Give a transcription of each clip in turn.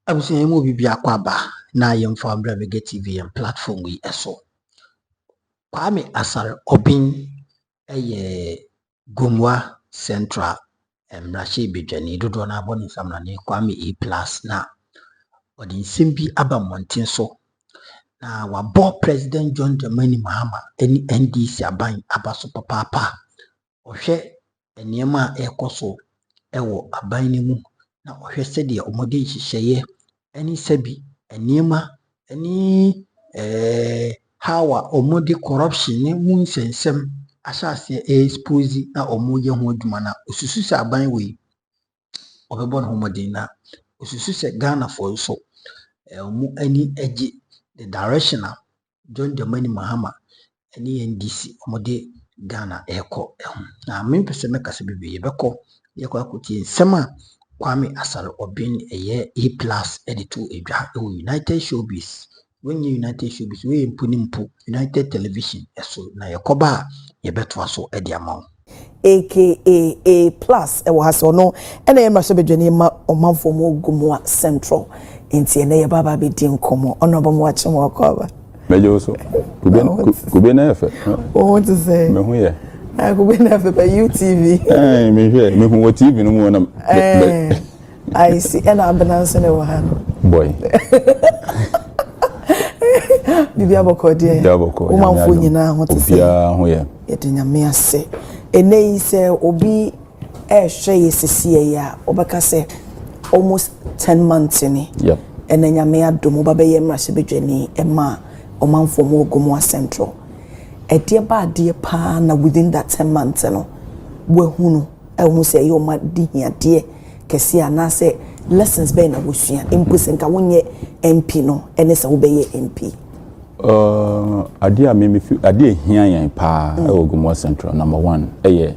Abusuye mu bibi akwaba na yemfa Mbrabege TV and platform we eso. Kwame Asare Obin Gumwa Central Mrashi Bidjani dodo na aboni samna ne Kwame A-plus na odi simbi aba monten so na wabo President John Mahama and NDC aban abaso papa ohwe enema ekoso ewo aban ni mu na ohwe sede omode hihye any sebi enema any hawa omode corruption ni mu nsensem asase expose na omoye ho adwuma na osusu se aban we obebo no homode na osusu se Ghana for so omo ani agi the directional John Mahama and NDC omode Ghana eko na mempese mekase bebe yebeko yekwa akuti nsema Kwame Asare Obin A-plus editor edwa United Showbiz when you United Showbiz we mpunimpu United Television eso na yekoba yebeto aso edi amount aka A-plus ewo haso no ena yema so bedwani ma omanfo mo Gumwa Central enti ena ye baba be di nkomo onobo mo ache mo akoba mejo so kube na efe what to say me hu ye kube na efe pa UTV me hwe me hu TV no mu na I see ena abananso ne wo ha no boy bibi aboko de omanfo nyina ho to say bia ho ye yednyame ase enei se obi ehwe yesisi ya obaka se almost 10 months ni yep enanyame adomo baba ye mrase bedwani ema omanfo mo Gumwa Central edie ba de pa na within that 10 months no we hunu ehunu se ye o ma di hiade kesi ana se lessons be na wosua impuse nka wonye MP no ene se wo be ye MP ade a me ade hia yan pa e Gumwa Central number 1 eye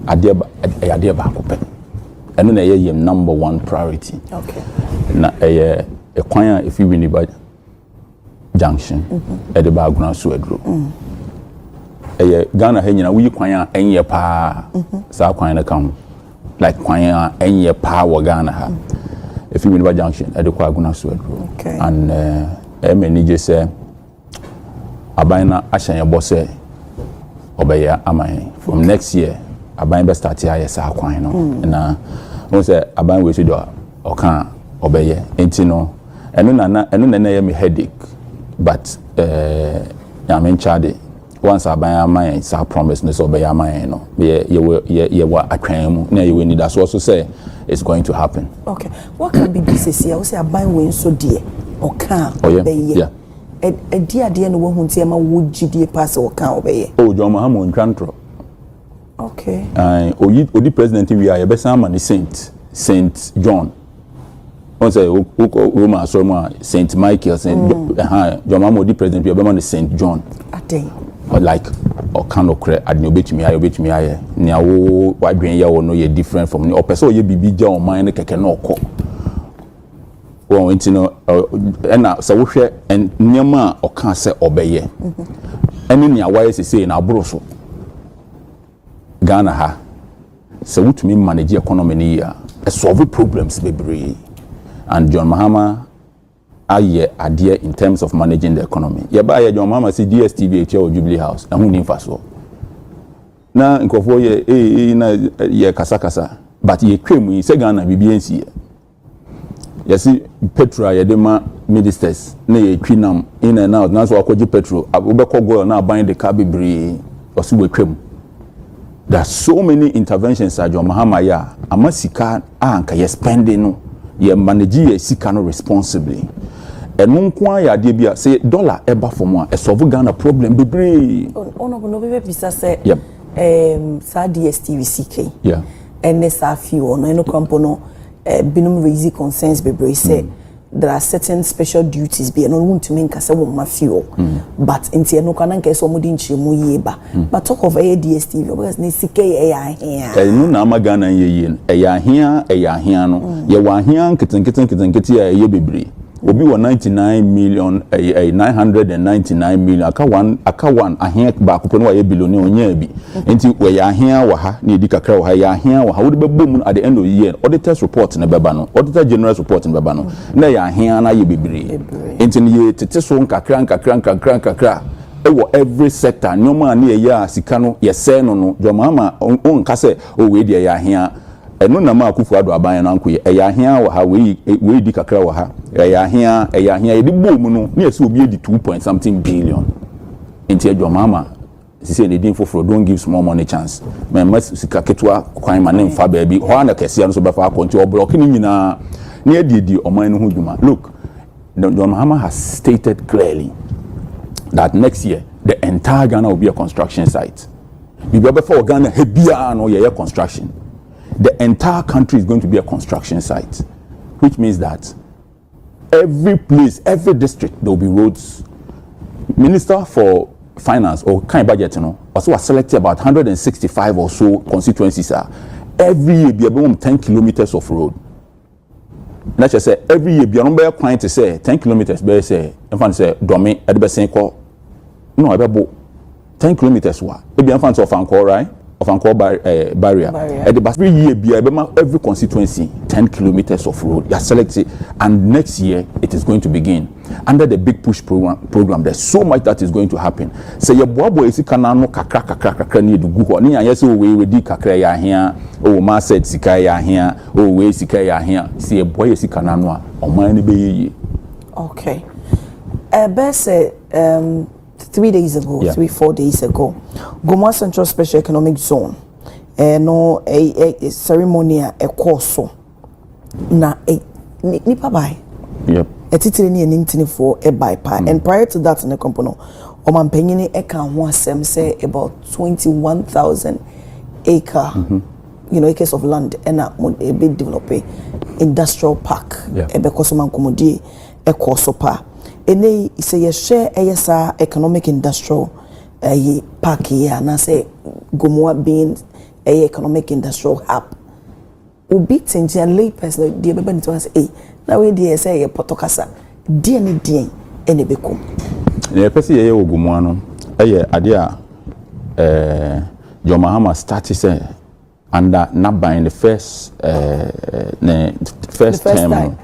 ade ba ko pe eno na ye number 1 priority okay na eye ekwan a if you win ba junction e de ba guna so aduro eye Ghana ha nyina wi kwan a enye pa sa kwan na kan like kwan a enye pa wo Ghana ha if you win ba junction e de kwa guna so aduro and many just say abaina ahyan bose obeya aman from next year abain be start here sa kwan no na won say abain we so do okan obeye enti no eno na ye me headache but ya men chade once abain aman sa promise no so obeya aman no ye wa atwan mu na ye we need so say it's going to happen. Okay, what can be this year? We say abain we so dear okan obeye yeah dia no wo hunti ma wo gidie pass okan obeye John Mahama and okay odi president we are besan ma ni Saint John on say Roma so ma Saint Michael John Mahama odi president we be ma ni Saint John aten like okan okre adni obetumi aye nia wo wadwen ye wo no ye different from o person ye bibi ja o man ne keke na okọ won no na so wo hwe nyema okan se obeye ene nia waye sese na aburo so Ghana ha so wutumi manage economy ni ya solve problems bebre and John Mahama aye adie in terms of managing the economy ye ba ye John Mahama si DSTV eche o Jubilee House na hu ni faso na nkofo ye na ye kasa but ye twemu se Ghana bibiensi yes petrol ye dema ministers na ye twinam in and out na so akoji petrol obekọ go na ban de car bebre osi wetwam. There are so many interventions that John Mahama ya amasika anka ye spending no ye manage ye sika no responsibly enu nko ya de bia say dollar eba for mo e solve Ghana problem bebre ono no be bisa say sa DSTV CK yeah and sa fi ono eno kampo no binum raise concerns bebre say there are certain special duties be no want to mean kase wo mafio but inti eno kana nke so mo di nchiremu yeba but talk of DSTV because ne CK here no na Ghana ye no ya hia no ye wa hia nketen ya ye bebre obi wɔ 99 million 999 million aka one ahia ba ko no wa ye billionaire onya bi enti we ya ahia wa ha na edi kakra wa ha ya ahia wa ha wo de bebo mu at the end of the year auditors report na beba no auditor general report na beba no na ya ahia na ye bebre enti ye tete so nkakra ewo every sector nyoma na ye ya sika no ye se no John Mahama on ka se o we de ya ahia eno na ma akufu ado aban na nko ye ya ahia wa ha we di kakra wa ha ya ahia ye di bom no na ese obi edi 2 point something billion enti John Mahama sisi ne din foforo don't give small money chance me mas sika ketwa kwan ma ne mfa ba bi ho na kese no so be fa akonti o block ni nyina na edi oman no ho dwuma look John Mahama has stated clearly that next year the entire Ghana will be a construction site. Before Ghana hebia no ye construction. The entire country is going to be a construction site, which means that every place, every district, there will be roads. Minister for Finance or kind budget, also was selected about 165 or so constituencies. Every year, be about 10 kilometers of road. Let's just say every year, be a client to say 10 kilometers. Be say, in fact, say domain at the best call. No, about 10 kilometers. What? It be in front of Anchor, right? Of Anchor barrier. At the every year, be every constituency 10 kilometers of road. You are selected, and next year it is going to begin under the big push program. There's so much that is going to happen. Say your boy is kanano kakra need to go. Ni anya say we di kakra ya here. Oh, ma said sika ya here. Oh, we sika ya here. Say your boy is kanano a oman be ye. Okay. Best 3 days ago, 4 days ago, Goma Central Special Economic Zone, no a ceremony a course na nipa bai. Yep. A titiri ni nintini for a bypass. And prior to that in the company, Oman Penini Eka Wasem say about 21,000 acre, acres of land and a big developing industrial park. Because man komodi a course pa. Ene say ye share ASA economic industrial park here na say Gomoa being a economic industrial hub. Ubi tinge a lay person the baby to us na we dey say ye potokasa die ne die ene bekom. Ne person ye Gomoa no ade a John Mahama started say under Naban the first term.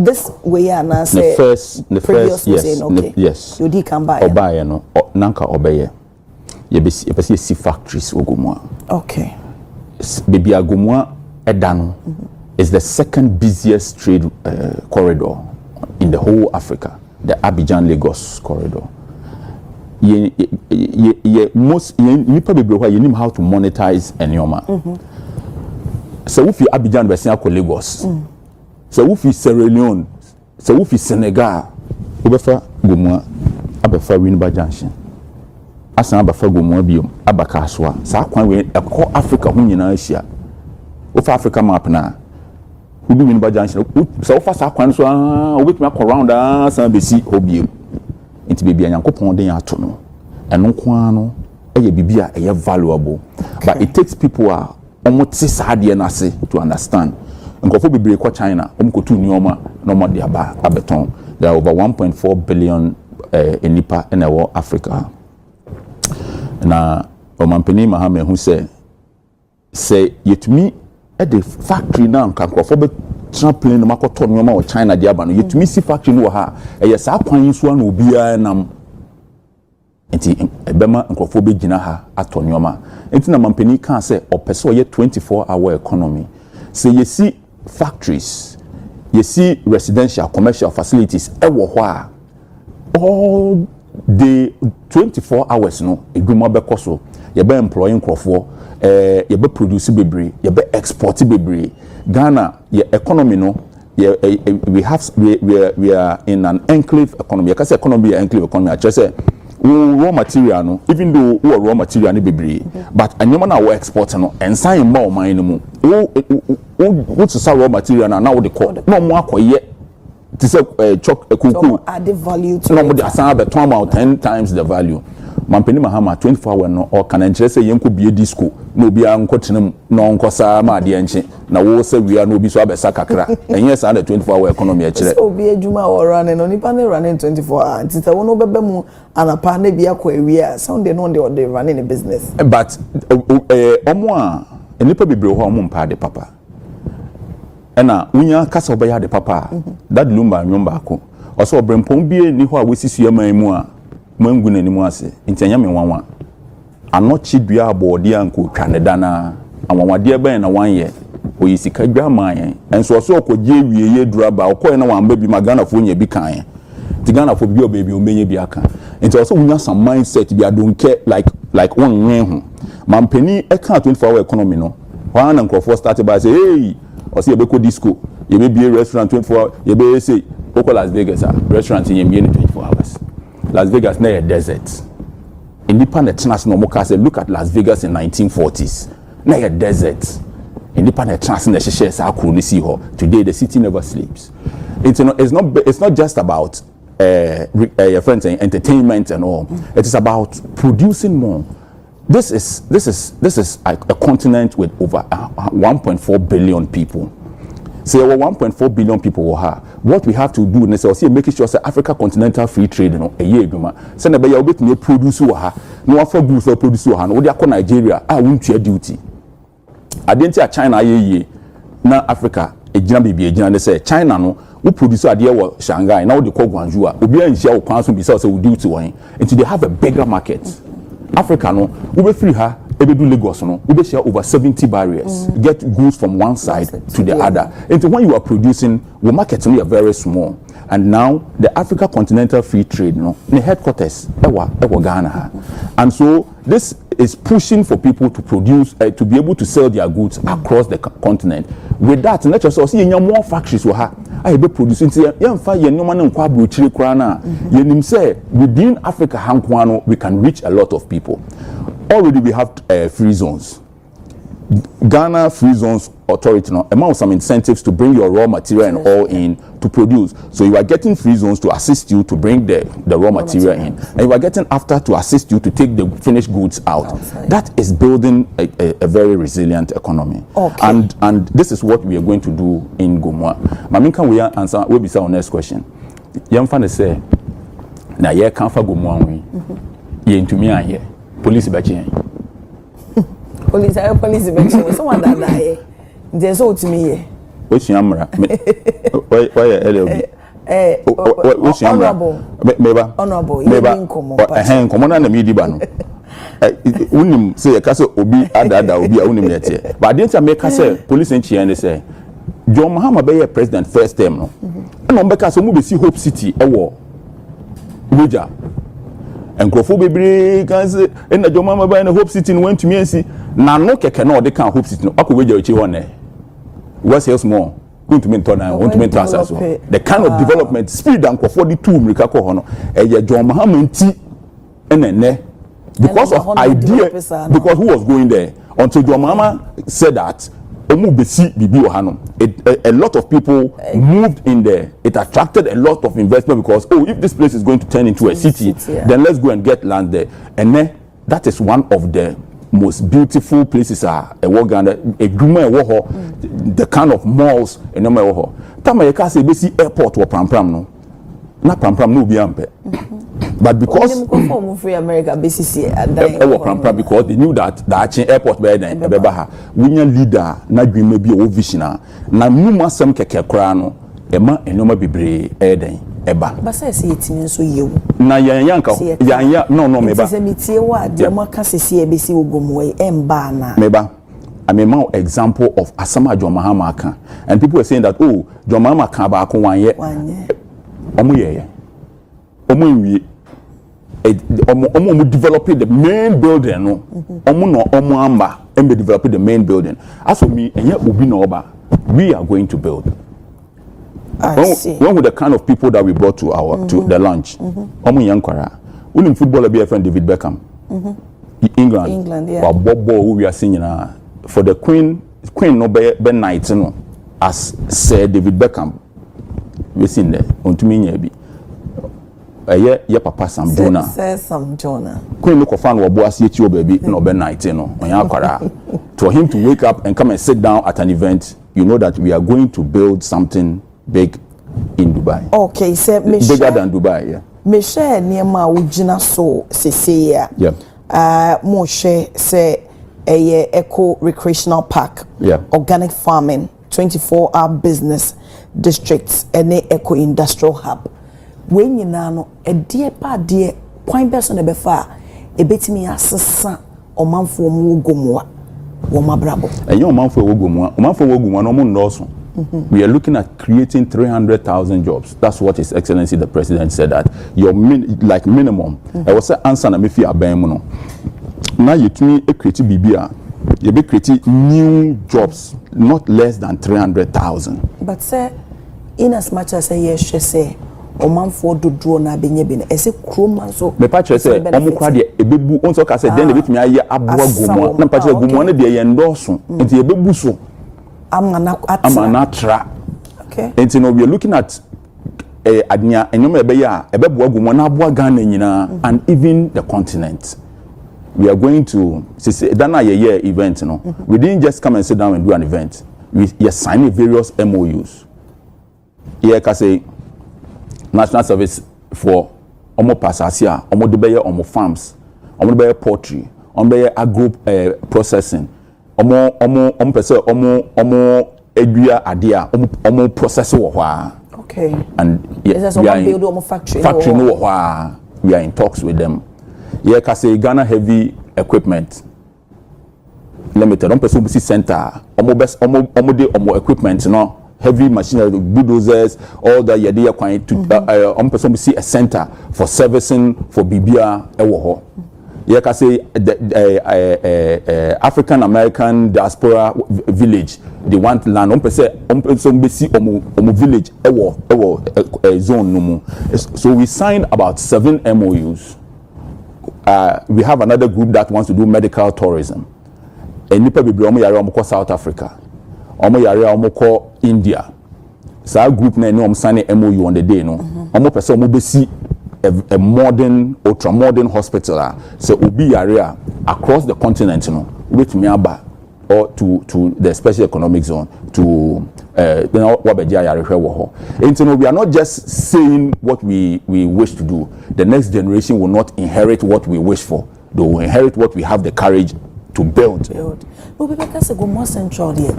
This way na say the first yes okay. Yes you di kan buy obaye no nanka obeye ye be see factories Gomoa. Okay. Baby Gomoa edano is the second busiest trade corridor in the whole Africa, the Abidjan Lagos corridor. Most nipa bebre why you know how to monetize enyoma. So if you Abidjan be say Lagos. So if you Sierra Leone, so if you Senegal, obefa Gomoa abefa Winneba Junction. Asan abefa Gomoa biom abaka aswa. Sa kwan we ekọ Africa hu nyina ahia. Ofa Africa map na ubi Winneba Junction. So ofa sa kwan so obetumi akọ round asan besi obiem. Enti bebia Nyankopon den ato no. Eno kwa no eye bibia eye valuable. But it takes people omote saade na ase to understand. Nkofo bebre kwa China omkotu nyoma no mo de aba abeton. There are over 1.4 billion enipa in our Africa. Na omampeni Mahama hu say yetumi at the factory now nkofo be plane no makoto nyoma o China de aba no yetumi si factory no ha sa kwan so na obia nam enti ebema nkofo be gina ha ato nyoma enti na mampeni kan say opese o ye 24-hour economy. Say you see factories, you see residential, commercial facilities, all the 24 hours no, edwuma beko so, you be employing crofo, you be produce bebre, you be export bebre. Ghana, your economy no, we are in an enclave economy. I can say economy enclave economy. I just say raw material no, even though we raw material ni bebre, but anyoma na we export no, ensan mba o man no mu. What's the raw material now they call no more akoye to say kuku add value to no more the asan be 10 times the value. mampeni Mahama 24 hour no or can enche say yenko bie disco no bia nko tenem no nko saa ma de enche na wo se wia no bi so abesa kakra enye saa the 24 hour economy e kire so obi adwuma wo running no nipa ne running 24 hours tita wo no bebe mu anapa na bia kwa wia sound no de running a business but omo a nipa bebre ho omo mpa de papa ena unya kasa obeya de papa that lumba nyomba ko oso obrempon bie ni ho a wesisu yaman mu a mangu na nimu ase ntanya me wanwa anochi dua abode anko twane dana anwanwade ben na wanye oyisika dwa man enso oso okoje wieye duraba okoye na wamba bi magana fo nya bi kan tigana fo bi obebi omenye bi aka nti oso unya some mindset bi adonke like one nwen mampeni e kan 24 hour economy no wa na nkrofo start by say hey oso yebeko disco yebebie restaurant 24 hour yebe say oko Las Vegas restaurant yemie 24 hours Las Vegas na a desert. Independent national moka say look at Las Vegas in 1940s. Na a desert. Independent national share sa kru ni see ho. Today the city never sleeps. It's not just about your friends and entertainment and all. It is about producing more. This is a continent with over 1.4 billion people. Say over 1.4 billion people were here. What we have to do is also making sure that Africa continental free trade a year ago. Send a bay a bit near produce her. No for goods or produce her. No, they are Nigeria. I won't your duty. I didn't say China ye. Now Africa, a jambi be a jam. They say China no. We produce a dear Shanghai. Now they call Guangzhou. We be in Xiao Council besides we do to one. Until they have a bigger market. Africa no. We be free her. Do Lagos no, we share over 70 barriers. Get goods from one side to the other. And when you are producing, the markets only are very small. And now the Africa Continental Free Trade, no, the headquarters, ewa Ghana. And so this is pushing for people to produce, to be able to sell their goods across the continent. With that, let's just see more factories will have. I be producing. Within Africa, we can reach a lot of people. Already we have free zones. Ghana Free Zones Authority now amount some incentives to bring your raw material and all in to produce. So you are getting free zones to assist you to bring the raw material in, and you are getting after to assist you to take the finished goods outside. That is building a very resilient economy. Okay. And this is what we are going to do in Gomwa. Maminka we answer we be say on next question. Yamfa say na ye kan fa Gomwa we. Ye ntumi aye. Police bachi. Police bachi. Someone that die. There's so to me here. What's your amra? Why LLB? What's your honorable. Meba. Honorable. Meba. Common and the media ban. Unim say a castle obi ada obi a unim yet. But I didn't make us say police and they say John Mahama be president first term no. And on because we be see Hope City a war. Uja. And Crofo bebre can say and the John Mahama by the Hope City went to me and see na no keke no they can Hope City no. Ako weja uchi one. What's else more? Going to mentor now, want to mentor as well. The kind of development speed and 42 America kohono. John Mahama and because of idea, because who was going there until John Mahama said that a lot of people moved in there. It attracted a lot of investment because if this place is going to turn into a city, then let's go and get land there. And then that is one of the most beautiful places are a the kind of malls in Omaha. Tama you can say basi airport or pram no. Na pram no be ampe. But because free America BCC pram because they knew that the airport be there ebebaha. Winya leader na dwima bi o vision na numa sem keke kra no ema enoma bebre eden eba ba say etini so yewu na yanka yanya no meba say metie wa de mo ka sesi e besi ogomwe emba na meba I'm a example of Asama John Mahama kan, and people are saying that John Mahama kan ba ko wan ye omo developing the main building no omo amba and be developing the main building. As for me and yet obi no oba, we are going to build. When with the kind of people that we brought to our to the lunch, omo yankwara unim footballer be a friend David Beckham, England yeah. Bob who we are seeing for the queen no be night no as Sir David Beckham we seen there on to me bi ye papa Sam Jonah. Say Sam Jonah. Queen look of fan or boss you baby no be night no for him to wake up and come and sit down at an event, you know that we are going to build something big in Dubai. Okay, so bigger than Dubai, yeah. Me share niema ujina so sese ya. Yeah. Mo share say a eco recreational park. Yeah. Organic farming, 24-hour business districts, and eco industrial hub. When you know a dear pa dear point person a befa a bit me asasa or man for mugomoa or my brabo. And your man for Wogumwa, man for Wogumwa, no more. We are looking at creating 300,000 jobs. That's what His Excellency the President said that your minimum. I was say answer na me fi abemuno. Now you tuni e create bibia. You be creating new jobs, not less than 300,000. But say, in as much as I yes, she say. Omanfo do draw na benye bene ese kroma so me pa say omo kwa de ebebu onso ka say den de betumi aye aboa gomo na pa che gomo na de ye ndoso enti ebebu so amana tra. Okay, enti no we are looking at adnia enyoma ebe ya ebeboa gomo na aboa Ghana nyina and even the continent. We are going to say that na ye event no. We didn't just come and sit down and do an event. We signed various MOUs. Here ka say National Service for omo pasasia, omo de beye omo farms, omo de beye poultry, omo beye agro processing, omo pese omo edua adea, omo process wo hwa. Okay. And yes, we are build omo factory no hwa. We are in talks with them. Here ka say Ghana Heavy Equipment Limited, omo pese center, omo de equipment no. Heavy machinery, bulldozers, all that you're there quite to person see a center for servicing for Bibia Ewoho. You can say the African American diaspora village, they want land. Person see omo village Ewo zone no. So we signed about 7 MOUs. We have another group that wants to do medical tourism. And nipa bebre omo yare omo South Africa. Omo yare omo ko India. So our group na no signing MOU on the day no. Omo person omo be see a modern, ultra modern hospital. So obi area across the continent no. With me aba or to the special economic zone to wabeja yare hwe wo ho. And so we are not just saying what we wish to do. The next generation will not inherit what we wish for. They will inherit what we have the courage to build. No, because go more central there.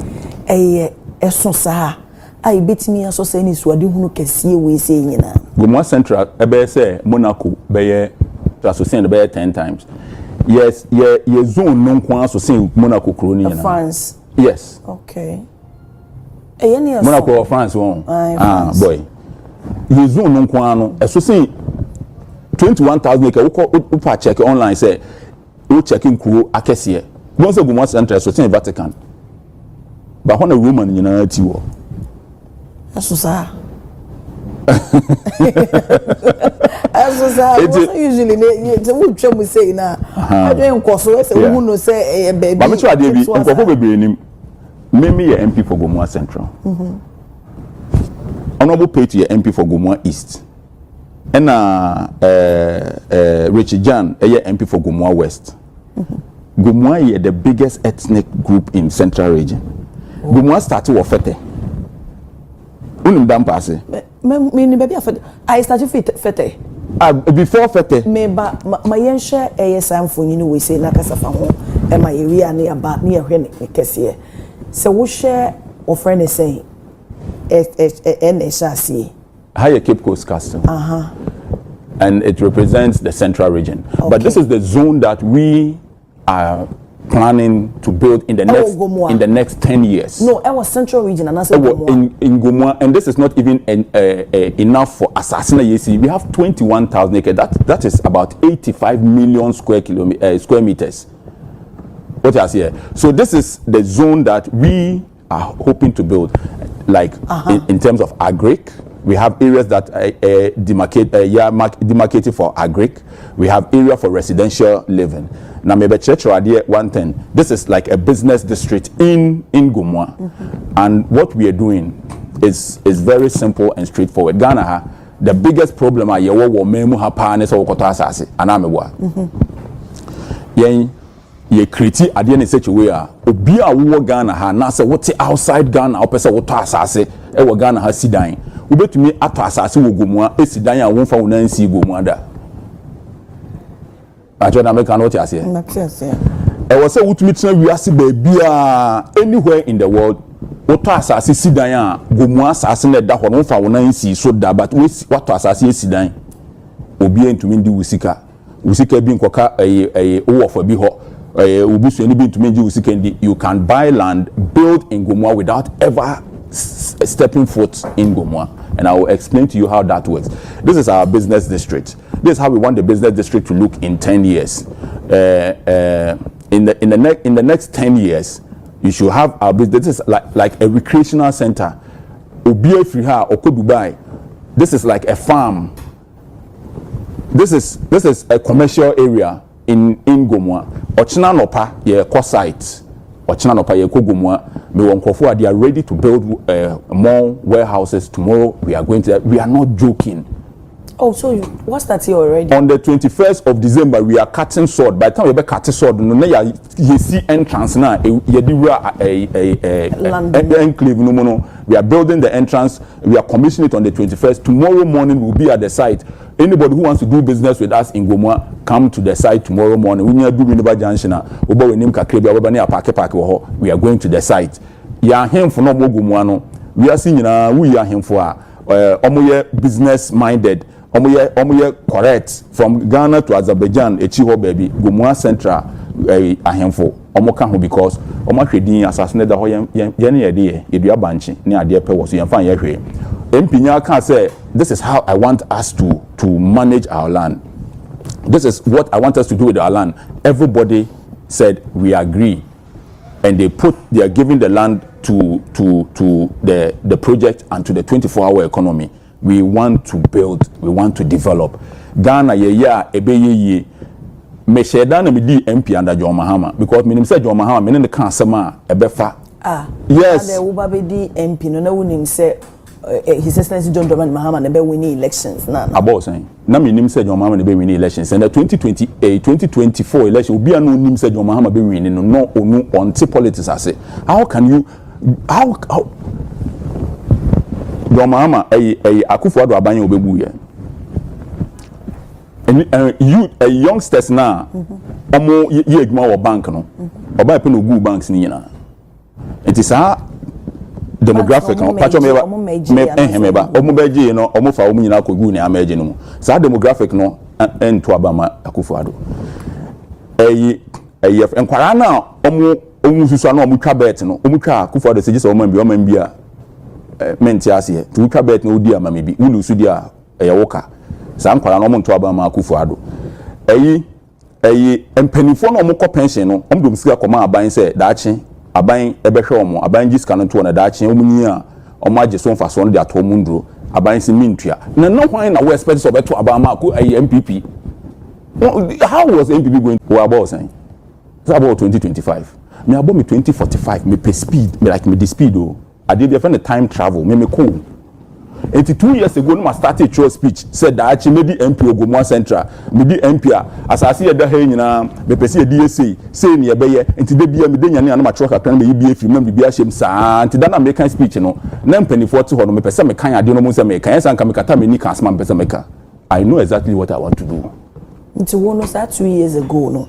Eso sa ai betimi aso say ni suade hunu kese we say nyina. Go more central ebe say Monaco be aso say be 10 times. Yes, ye zone no kwa aso say Monaco kro ni nyina. France. Yes. Okay. Any Monaco or France won. Boy. Ye zone no kwa no aso say 21,000 ke wo check online say wo checking kro akese. Don't say go more central so say Vatican. But when a woman you know ti wo. Eso sa. Eso sa. Usually they would try to say na. I don't nkoso we say who no say baby. But me try dey bi nkofo bebre nim. Me ye MP for Gomoa Central. Honorable Pate ye MP for Gomoa East. And Richard Jan ye MP for Gomoa West. Gomoa is the biggest ethnic group in Central Region. Gomoa started with Fete. Unim dam passe. Me baby I started Fete. Before Fete. Me ba my yensha ASM for you know we say na kasa fa ho e my area na ba na ehwe ne kese. So wo share o friend is saying NHRC. Higher Cape Coast Castle. And it represents the Central Region. Okay. But this is the zone that we are planning to build in the next 10 years. No, it was Central Region and I said in Gomoa, and this is not even enough for Assassin. You see, we have 21,000 acres. That is about 85 million square meters. What I say. So this is the zone that we are hoping to build, like in terms of agric. We have areas that demarcated for agric. We have area for residential living. Now, maybe one thing. This is like a business district in Gomoa, and what we are doing is very simple and straightforward. Ghana, the biggest problem a yewo wo memu ha pa ne se wokoto asase ana meboa yen ye create ade ne such a way a obi a wo Ghana ha na se wote outside Ghana opese woto asase e wo Ghana ha sidan ubetumi ato asase wo gomua esidan a wonfa wo nansi gomua da ajo na meka no ti ase e wo se wutumi tena wiase ba bia anywhere in the world woto asase sidan a gomua asase na da ho no wonfa wo nansi so da but woto asase sidan obi entumi ndi wusika bi nkoka wo for bi ho ubusu any bit meji you can buy land, build in Gomua without ever stepping foot in Gomua, and I will explain to you how that works. This is our business district. This is how we want the business district to look in 10 years. In the next 10 years, you should have our business. This is like a recreational center. Obiye Friha Oko Dubai. This is like a farm. This is a commercial area in Gomua. Ochina nopa ye ko site. Ochina nopa ye ko Gomua. Me wonkofo they are ready to build more warehouses tomorrow. We are not joking. Oh, so what's that here already? On the 21st of December, we are cutting sword. By the time we be cutting sword, you see entrance now. Enclave no. We are building the entrance. We are commissioning it on the 21st. Tomorrow morning we'll be at the site. Anybody who wants to do business with us in Gomua, come to the site tomorrow morning. We need to do Winneba Junction. We are going to the site. Ya him for no more Gomua no. We are seeing we are him for business minded. Omoye correct from Ghana to Azerbaijan echiho baby Gomua Central ahemfo omoka ho because omakredin asasene da ho ye ne ye edua banchi ne ade pe wo so ye fan ye hwe empinya kan say this is how I want us to manage our land. This is what I want us to do with our land. Everybody said we agree, and they are giving the land to the project and to the 24-hour economy. We want to build, we want to develop. Ghana ebeye me sheda na me di MP under John Mahama because me say John Mahama me ne kan asema ebefa. Yes. And the be di MP no na wunim say His Excellency John Mahama ne be win elections na. About saying na me nim say John Mahama ne be win elections and the 2024 election obi anu nim say John Mahama be win no onu on politics ase. How can you how John Mahama Akufo-Addo abanye obebu ye. You youngsters na omo ye adwuma wo bank no. Oba pe no go banks ni nyina. It is a demographic no pacho meba omo beje no omo fa omo nyina ko gu ni amaje no. Sa demographic no ento abama Akufo-Addo. Enkwara na omo susu na omo twa bet no. Omo twa Akufo-Addo se gise omo mbia menti ase tu twa bet no odi amame bi ulu su dia woka sa nkwara no monto aba ma Akufo-Addo empanifo no mo ko pension no omdom sika koma aban se daache aban ebehwe omo aban gisika no to na daache omunyi a omo age so mfa so no dia to mundro aban se mintua na no hwan na we expect so beto aba ma ko MPP. How was MPP going to about saying it's about 2025 me about me 2045 me per speed me like me the speed oh I did the time travel, me cool. 82 years ago, no, I started a speech. Said that actually maybe MP Gomua Central, maybe MP. As I see at the hen, me perceive DSA, say near Bayer, and today be a medina and my truck, I can be if you remember be a shame, and to that American speech, Then penny 40 or me person, me kind of do no more, me can and come kata me ni can man person maker. I know exactly what I want to do. It's one of that 2 years ago, no.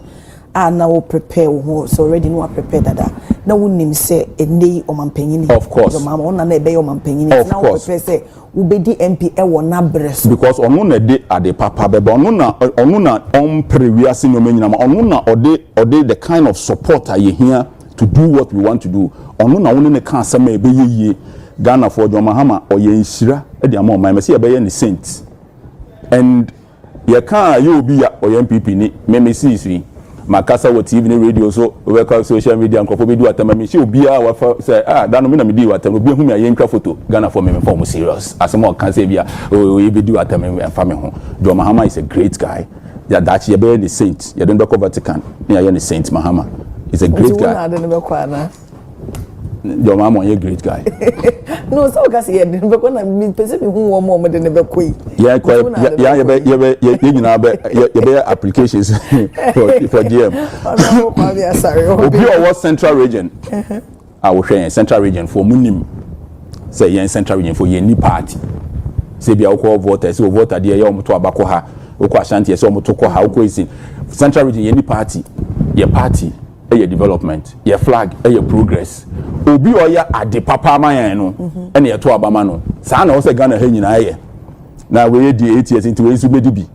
And now prepare so already know prepare that now we name say a day or mampeni of course mama on na be o mampeni now prepare say we be the MP e wona breso because onu na de ade papa be onu na on previous no menyina ma onu na ode the kind of support are here to do what we want to do onu na woni ne kan asema e be yeye Ghana for John Mahama oye nhira e de ama o say e be ye ne saint and ye kan you be o MPP ni me see makasa wo TV ni radio so we call social media nkofo be do atama me she obi a wa say da no me na me di atama obi hu me aye ntwa photo Ghana for me form serious as mo kan say bia we be do atama me fa me ho John Mahama is a great guy that ye be the saint ye don't cover Vatican me aye the saint Mahama is a great guy John Mahama a great guy. No, so because he didn't be going to meet person who want more than ever quit. Yeah, you applications for GM. Sorry. Obi or central region. I will share central region for Munim. Say yen central region for any party. Say be alcohol voters who vote at the Yom to Abakoha, Oko Ashanti, so Motoko, how crazy. Central region, any party, your party, your development, your flag, your progress. Obi or ya at the Papa Mayano, and your to Abamano. San also Ghana hanging aye. Now we 8 years into ACBDB.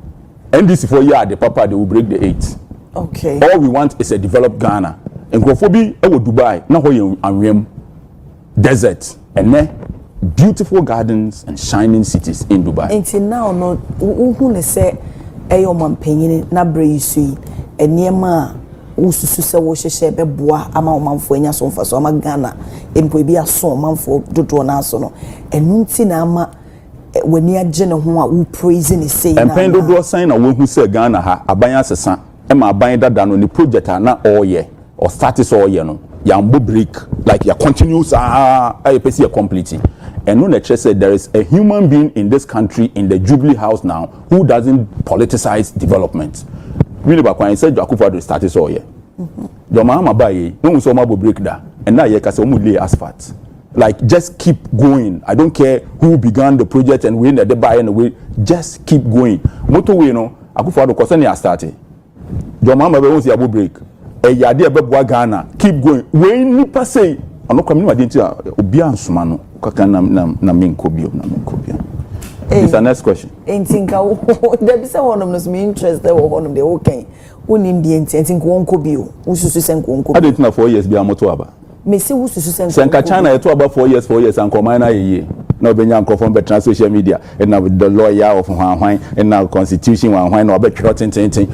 NDC for ya the Papa, they will break the 8. Okay. All we want is a developed Ghana. And Kofobi, Dubai, now we are desert, and then beautiful gardens and shining cities in Dubai. Until now, no, who say, Ayo Mampany, Nabri, sui, and Niema, Usu se Woshe, Bebois, Ama Manfuena, so for Soma Ghana, and Pubia so Manfo, Dutonasono, and Nuntinama, when near Jenna who praising is saying, and Pendo do a sign of one who said Ghana, Abaya Sassan, and my binder down on the project are not all year, or status all year, no. Yambo break like your continuous I PC completely. And no lecture said there is a human being in this country in the Jubilee House now who doesn't politicize development. Really back when I said Jakufa the status all year. John Mahama baye no so mabo break that and now you can say lay asphalt. Like just keep going. I don't care who began the project and when they buy and way, just keep going. Motorway no Akufa do concern ya started. John Mahama be won say abo break. Yade ebeboa Ghana keep going we nipa say ono kwamni wadenti obi ansoma no kaka na menkobio it's the next question entinka there be say one of us me interested one of the okay unim die entinka wonkobio ususu senko wonkobio I didn't know 4 years be amoto aba me say ususu senko senka China eto aba 4 years and come na yeye na obenya nkofo be trans social media and now the lawyer of hwan and now constitution hwan na obetwa tintin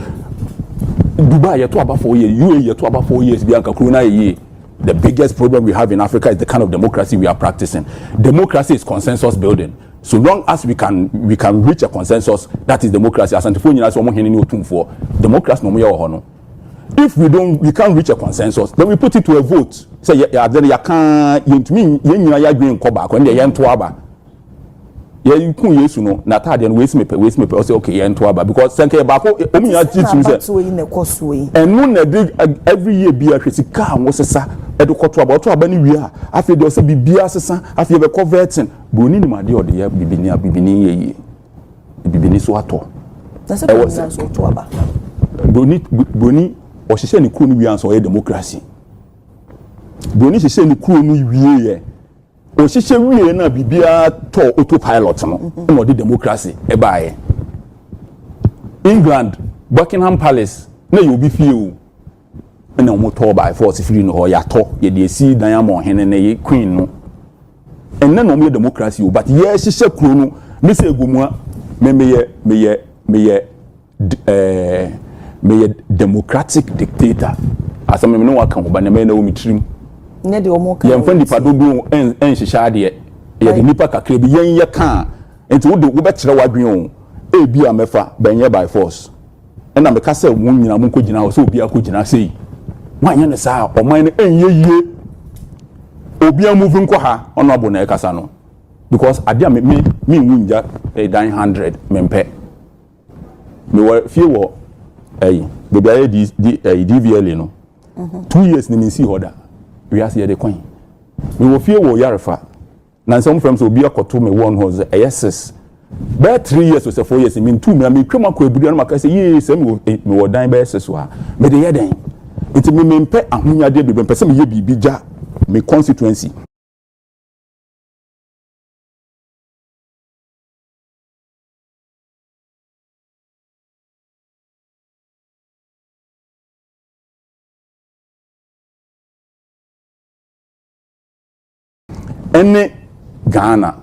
Dubai, you're about 4 years. UAE, you're about 4 years. The biggest problem we have in Africa is the kind of democracy we are practicing. Democracy is consensus building. So long as we can reach a consensus, that is democracy. As democracy, if we can't reach a consensus, then we put it to a vote. Say, then you can't. You agree come back when you yeah, you can use no. Natad and waste me. Also, okay, and to aba because senke bako omi ya teach me say. And no na big every year be a critica was sa edukoto about to aba ni wi a. Afi de o se bibia sesa, afi be converting. Boni ni made o de ya bibini ye. Bibini so ato. Na se bibini so to aba. Boni o hihye ni kru ni wi anso ye democracy. Boni hihye ni kru ni wi ye. O shishe wiye na bibia to autopilot no the democracy e baaye England Buckingham Palace na you be feel na o motor by force free no ho ya to ye de si diamond hene na ye queen no en na no me democracy o but ye shishe kuro no me se egumua me democratic dictator asame me no wa kan ho ba na me na o mitrim ne de omo kan yem fandi padodo en hihya de ye de nipa kakra bi yen ye kan enti wo de wo bekyere wadwen o e bi amefa benye by force na me ka se wo nyina mo nkogina o se obi akogina sei wanya ne saa oman ne enye yie obi amuvu nko ha ono abo na e kasa no because ade me wunja dan 100 mempe me wo fie wo bebi aye DVL no 2 years ni me see hoda we are here the coin. We will fear wo yarefa. Na some friends will be akoto me one was yes. But 3 years or 4 years mean 2 me twema ko ebudu na maka say yes me wo dan be yes so ha. Me de yeden. It me mempe ahonya de be pese me ye bibi ja me constituency. Ene Ghana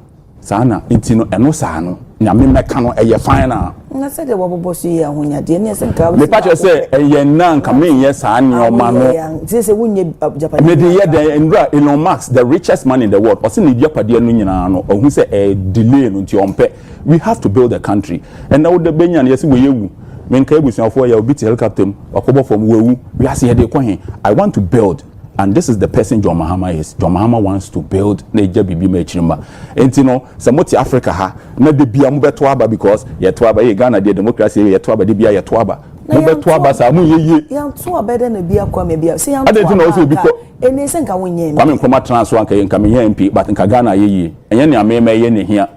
sana intino eno sano nyame meka no eye final na se de woboboso yi ahonya de ne se ka me pa say eye na nka me ye saa nyoma no se wunye Japan me de ye de Ndra Elon Musk the richest man in the world osi ne diapade no nyina no ohu se delay no nti ompe we have to build a country and now the benya na yesi we yewu me nka ebusuafo ya obi ti helicopter akobo from wewu we are say de ko he I want to build And this is the person John Mahama is. John Mahama wants to build Niger Bibi Mechirima. And you know, Samoti Africa ha, na de bia mubetwaba because yetwaba ye Ghana de democracy yetwaba de bia yetwaba. Mubetwaba sa mu ye. Yan to abede na bia Kwame bia. See yan. I didn't know also because eni se nka wonye. Kwame Nkrumah transfer nka ye nka me MP but nka Ghana ye. Enye ne amema ye ne hia.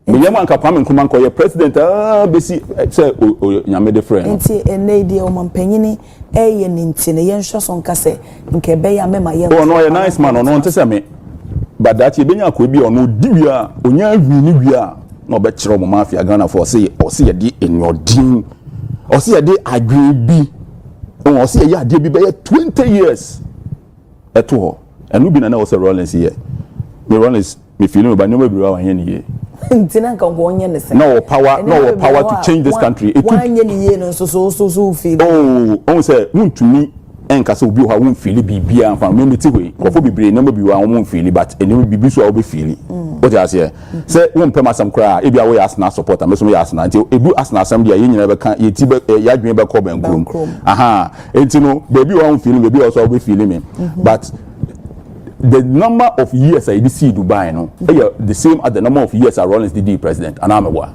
Me yema nka Kwame Nkrumah nko ye president besi say nyame de friend. Enti ene de o mampanyini eye ne nti ne yen hwe so nka se nke be ya mema ye. Oh no, ye nice man no nte se me. But that ye benya ko bi ono diwia onya hwi ni wia na obekire mo mafia Ghana for say o se ye di enodin. O se ye di adwen bi. O se ye ade bi be 20 years. Eto ho. Enu bi na o se Rollins here. Me Rollins me feeling ba no be wa wan ye ni ye. Ntina nka ngo onye ne se. No power to change this country. It wan ye ni ye no so feel. Oh, on say wuntumi enka se obi ho won feel bibia amfa me meti we kofo bibre na mabi wa won feel but eni bibi so obi feel. What you say? Say won pema sam kra e bia we Arsenal supporter me so me Arsenal nti ebu Arsenal sam dia ye nyina be kan ye ti be ya dwen be ko ben krom. Aha, enti no baby won feel baby also obi feel me. But the number of years I did see Dubai, no, the same as the number of years I Rollins did president, and I'm a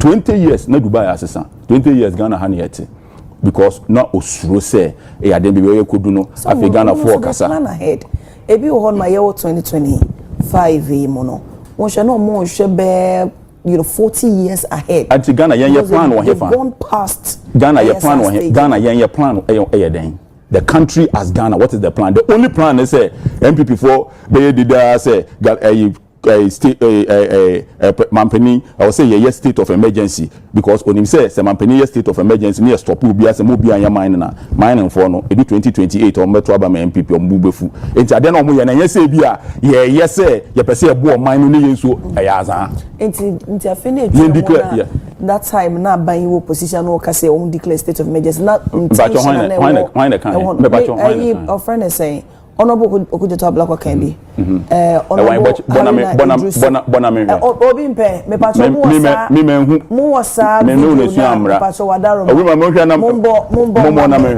20 years, not Dubai assistant, 20 years Ghana Haniete, because not Osuro say, I didn't be could do no, I think Ghana for Casa. Ahead. If you hold my year 2025, mono, one shall no more, should be 40 years ahead. At Ghana, your plan was gone past Ghana, your plan was Ghana, your plan, the country as Ghana, what is the plan? The only plan is say NPP for they did say a state Mampeni, I will say yes state of emergency because when him say Mampeni yes state of emergency near stop will be as a movie and your mining for no 2028 or Metro Abama NPP or Mubefu. It's a den of Muyan and yes say yes say you per se a boy mining so ayaza. Into finish that time not buying your position or case on declare state of emergency not our friend is saying Honorable Okujeto Blakwa Kembi. Honorable Boname. Obi mpe me pacho mu wasa me pacho wadaro. Mumbo na me.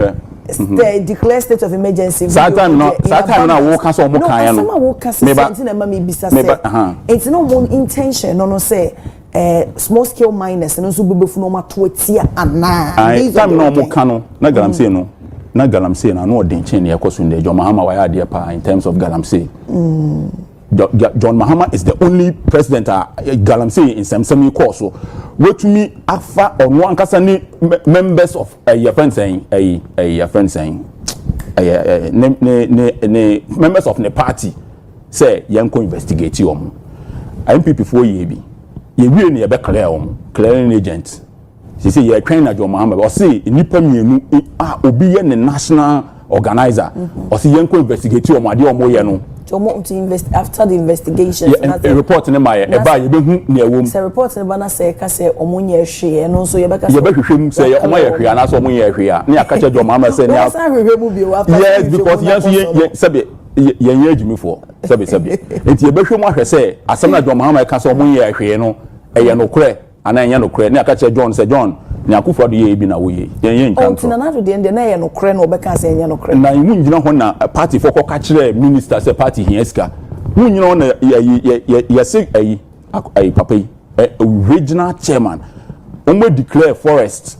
The declare state of emergency. That time na wo ka so mo kan no. No, wo ka se na ma me bisa say. It's no one intention no say small scale miners no so bebefu no ma to atia ana. Time no mo kan no na galamsey no. Na galamsey na no den chen ne yakosunde John Mahama wa ya pa in terms of galamsey. John Mahama is the only president galamsey in some course so wetumi afa onwo ankasa ni members of your friend saying members of the party say yanko investigate you NPP 4 year bi ye wie ne be clearing agent she say you train na John Mahama or say nipa mienu obi ye ne national organizer or say yanko investigate you ade omo ye no to invest after the investigation. A report in my eba you be hu ne awom. Say report in bana say ka say omonye hwe no so ye be ka say ye be hwehwem say omonye hwe na so omonye hwe a na akacha John Mahama say ne yes because yes ye sabe ye adwumi for sabe enti ye be hwem ahwe say asem na John Mahama ka say omonye hwe no eye no kure ana enya no kure na akacha John say John ni akufo do ye bi na wo ye nkanto na na do de na ye no kure no be ka say enya no kure na mu nyina ho na party for ko ka kire minister say party hiaska mu nyina ho na ye say ayi papa regional chairman we declare forest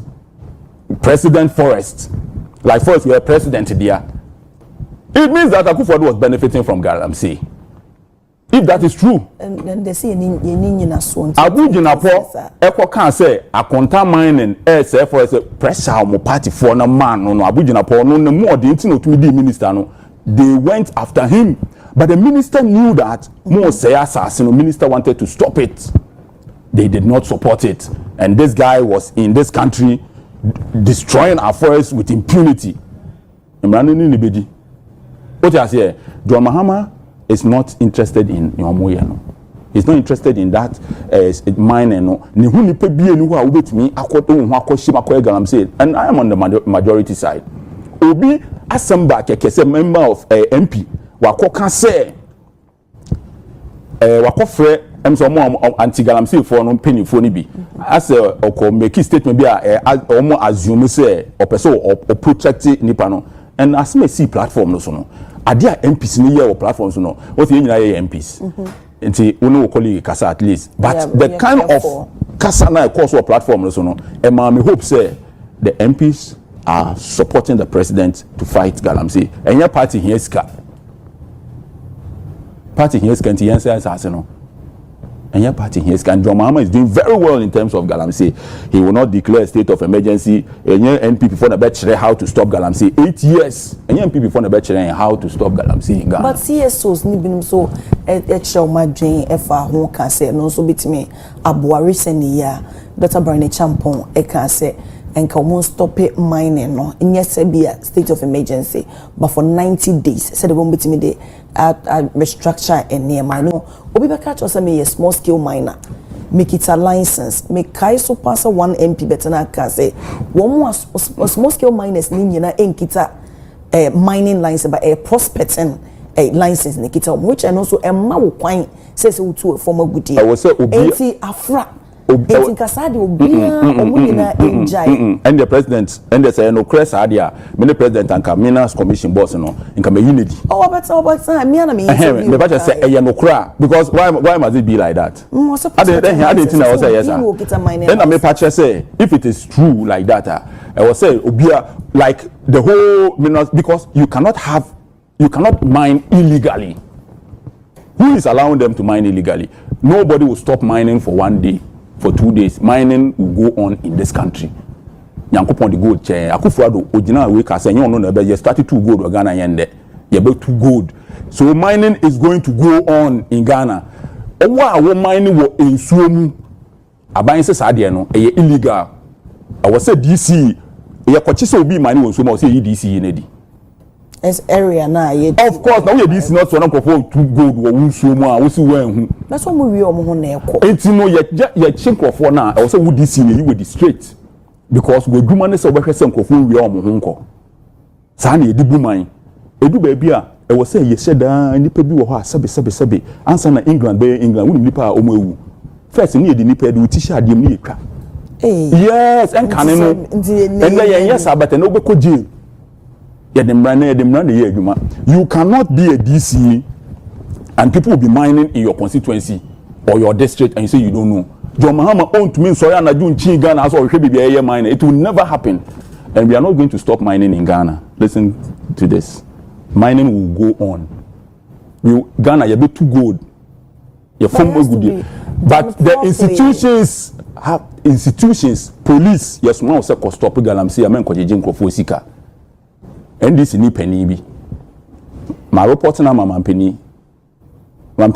president forest like forest we are president there it means that akufo was benefiting from galamsey. If that is true, and they say you na so. Abujina po eko kan say akonta mining say for pressure mo party for na man no Abujina po no more the thing to the minister no they went after him but the minister knew that more say assassin the minister wanted to stop it. They did not support it and this guy was in this country destroying our forests with impunity. Imrani ni beji. What you say John Mahama is not interested in Yomoyeno. He's not interested in that mining. No, ni hu ni pe bie ni hu a wobetumi akoto hu akohim akoye galamsey and I am on the majority side. Obi asamba kekese member of MP wakoka say wakofre emso mo anti galamsey for no penifo ni bi as oko make statement bi a omo assume say opeso o protect nipa no and as me see platform no so no ade a MPs ni ye o platforms no what you nyina ye MPs nti we no colleague kasa at least but the kind of kasa na course or platform no so no e ma me hope say the MPs are supporting the president to fight galamsey enya party here ska nti yen say asase no and your party here, John Mahama is doing very well in terms of galamsey. He will not declare a state of emergency. And your NPP for the better how to stop galamsey. 8 years. And your NPP for the better how to stop galamsey in Ghana. But CSOs ni binom so show my drain efa ho can say no so bitime aboa recent year Dr. Barney Champon can say and can stop it mining no in yes be a state of emergency but for 90 days said the one bitime de restructure and near mine no obi be catch us me a small scale miner make it a license make kai so pass one MP better na can say one more small scale miners ni nyina enkita mining license but a prospecting a license in the which and also a ma kwan says to a former good deal. I was say obi afra enti kasadi obia omuyina enjai and the president and the say no crest adia many president and minals commission boss no in come unity but me na me me ba say e no kra because why must it be like that I didn't think I was say yes then I me patch say if it is true like that I was say obia like the whole minals because you cannot mine illegally. Who is allowing them to mine illegally? Nobody will stop mining for 1 day, for 2 days. Mining will go on in this country. Yankopon the gold chair. Akufuado ojina we ka say you no be you started too gold Ghana yende. You be too gold. So mining is going to go on in Ghana. Owa mining wo ensuo mu. Aban se sade no e illegal. I was say DC e kwachi se obi mining wo ensuo ma say DC na di. As area na of course now we this not so for too gold wo nsuo mu a wo si wan hu that's what we omo ho na ekọ enti no ye chinkofo na I say wo this na you the straight because we dwuma ne se obehwe se nkofo wi omo ho nko sa na edi buman edu ba bia e wo say ye hyeda nipa bi wo ho a sebe ansa na England wo nipa a omo ewu first ni edi nipa edi utisha adiem ni etwa yes en kane no en na ye yes abata na obekọ jail. You cannot be a DC and people will be mining in your constituency or your district and you say you don't know. John Mahama owned to me so na do in Ghana as well mine. It will never happen. And we are not going to stop mining in Ghana. Listen to this. Mining will go on. Ghana you be too good. Your form good. But the institutions, police, yes, now say stop galamsey amen ko jeje nkrofo sika. NDC ni penny bi ma report na mama penny twan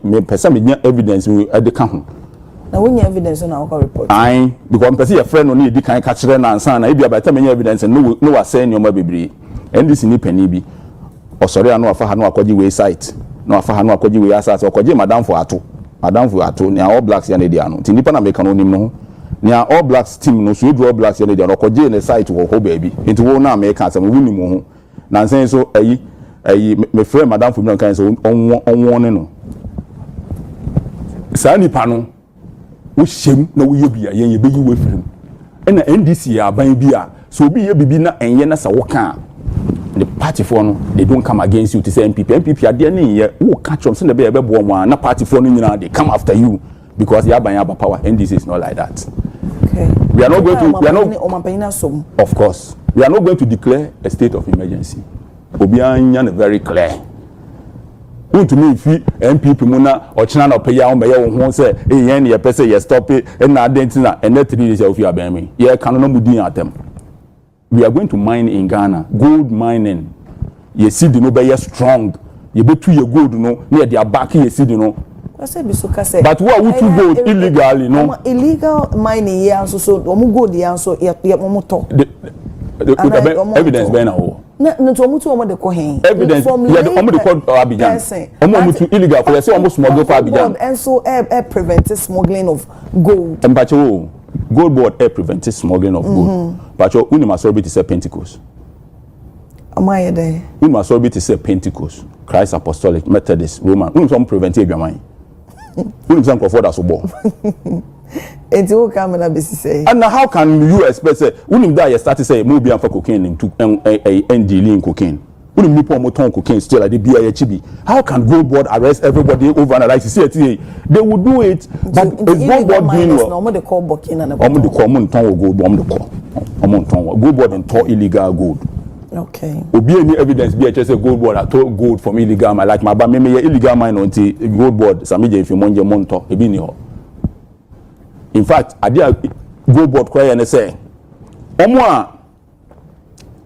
me pesa me nya evidence we e de ka ho na wonya evidence na wo report ai because pesa your friend no na e di kan ka kire na ansa na e bia ba ta me nya evidence no wa say nyoma bebre NDC ni penny bi osori anu afa ha no akwaji we site no afa ha no akwaji we asase okwaji madam for ato ni all blacks ya na di anu ti nipa na me kan onim no nia all blacks team no so do all blacks ya dey no koje na site wo ho baabi enti wo na America asem wo nim ho na nsen so ayi me friend madam for me kan so onwo ne no sa nipa no wo hyem na wo yebia ye beyi wo firim na NDC ya ban bi a so obi ye bibi na enye na sa wo kan the party for no they don't come against you to say NPP ade na ye wo ka chom se na be bo mo na party for no nyina they come after you because you have power. NDC is not like that. Okay. We are not going to. Of course, we are not going to declare a state of emergency. Obianya very clear. To me, if NPP muna or China pay on by your own say, hey, any person you stop it, and identity and that 3 days of your baby. Yeah, cannot mudi at them. We are going to mine in Ghana, gold mining. You see the no be strong. You be 2 year gold no near their back. You see the no. But what would you go illegally? No illegal mining here, so go there, so the evidence being a no to omo de ko hen evidence yeah the omo de ko Abidjan omo to illegal for say omo smuggle for Abidjan and so prevent smuggling of gold and pacho gold board prevent smuggling of gold pacho uni must be to say Pentecost amaya there uni must be to say Pentecost Christ Apostolic Methodist Roman uni some prevent adwaman uni some for that so bo It's all coming up, say. And now, how can you expect say when you start to say maybe I'm for cocaine and dealing cocaine? When you put cocaine still like the BIHB, how can Gold Board arrest everybody overnight? See, they would do it, but it's Gold Board doing what? No, they call Burkina. The common tongue Gold Board, Gold Board and taught illegal gold. Okay. Obi any evidence be just a Gold Board at gold from illegal mine like my ba me illegal mine until Gold Board samije if you monje monto e bi ni ho. In fact, I did Gold Board cry and say omo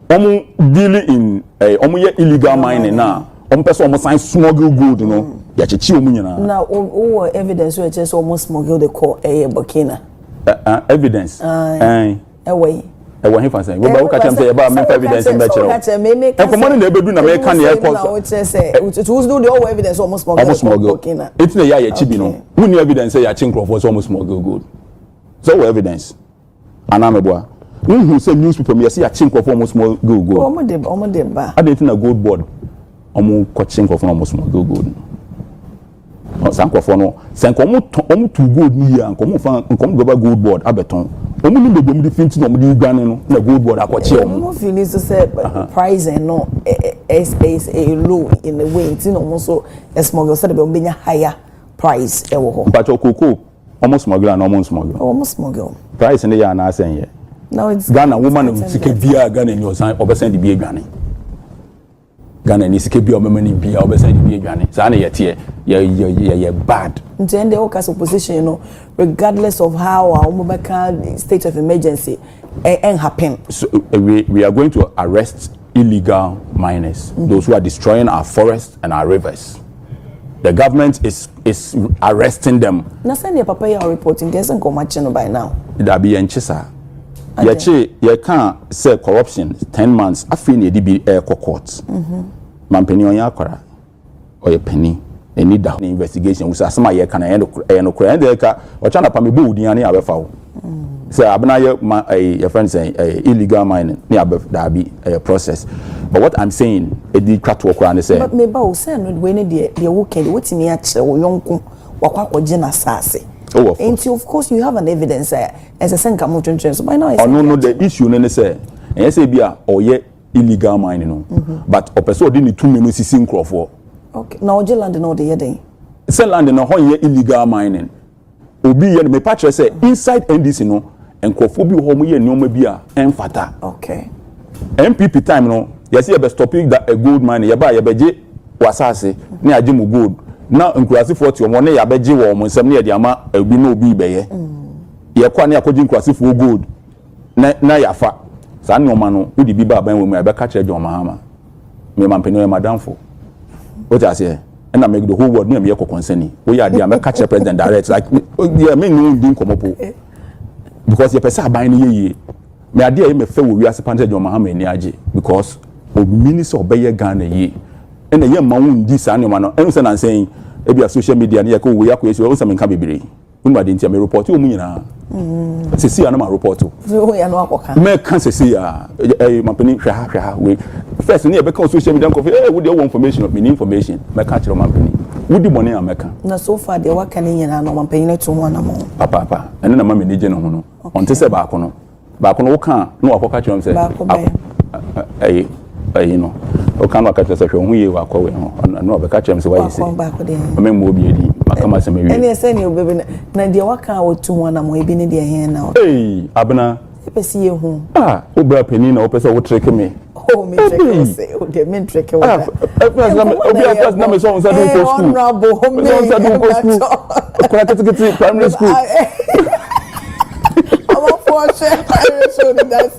dealing in omo ye illegal mining now. Omo person omo sign smuggle gold no ya chechi omo nyina. Now evidence we just almost smuggle the call Burkina. Evidence. Away. I want him to say, "Go catch him say about me evidence in bachelor." And for money they be do na me can the airport. It was do the whole evidence almost smuggle. It's the ya chibi no. Who new evidence say ya chinkro for almost smuggle gold. So evidence. Anameboa. Who say newspaper me say ya chinkro for almost smuggle gold. Omo dem ba. I didn't na Gold Board. Omo ko chinkro for almost smuggle gold. Sanko for no. Sanko omo to gold ni ya. Omo go Gold Board abeton. Omo ni be di finti no di gane no na Gold Board akwache omo. Omo feel is to say price and no is a low in the way. It's no so a smuggle said be benya higher price e wo ho. But okoko almost smuggle and almost smuggle. Almost smuggle. Price in the ya na asen ye. Now it's Ghana woman who sike bia Ghana ni osan obesen di bia dwane. Ghana ni sike bia omemani bia obesen di bia dwane. Sa na ye tie ye bad. Then the Okas opposition, you know, regardless of how our state of emergency and happen. So we are going to arrest illegal miners, those who are destroying our forests and our rivers. The government is arresting them. Now send your papa your reporting. There's no commission by now. That be enchisa. You can't say corruption 10 months. I feel need to be air court. Man penny on your kora or your penny. They need that investigation. We say some year can end no cry. And they ka or China pa me bu di ani abefa. Say abna your friend say illegal mining ni that be a process. But what I'm saying, it did cut work and say. But me ba o say no we need the weekend. What me a che wo yonko wakwa kwaje na sase. Oh, of course you have an evidence as a senka mo twentwen. So by now no the issue no say. And say bia or ye illegal mining no. But o person dey 2 minutes sisi nkrofo. Okay. Now land no dey dey. Say land no ho ye illegal mining. Obi ye me patch say inside NDC no nkrofo bi ho mo ye nneoma bi a enfata. Okay. NPP time no you see be stopping that a gold mining. Ye be je wasase na age mu gold. Na nkurase 40 omo na ya be je wo mo nsem na ye de ama obi na obi be ye. Ye kwa na yakoji nkurase for gold. Na yafa. Sa nneoma no udi bi ba ban we mu ya be ka kire John Mahama. Me mampeni we madam for. What I say? And I make the whole world me concerning. We are there, I catch the president direct. Like, yeah, me no doing come up because the person buying ye. Me idea me fair we as John Mahama and NDC because of minister obey Ghana ye. And the young man this and man. And I'm saying, maybe a social media near go we are going to some can be. When I didn't me report you me na. See I know report to. We are no me can see my penny we first near because social media go with your information of me information me catch my penny with the money America na so far the work can yin na no penny to one am papa and na mama ni je no ho no on te se ba ko no wo kan no akọ catch am say you know o kan no catch say hwe hu ye wa akọ we ho no be catch am say why you say me mo bi edi makama say me wi any say ni obebe na the work kan o to one am e bi ne de hen na abna pesi ye hu obra penny na o pese wo trek me me trek say o de me trek wo obi atas na me so on sadu school honorable me on sadu school ko katikiti primary school so that's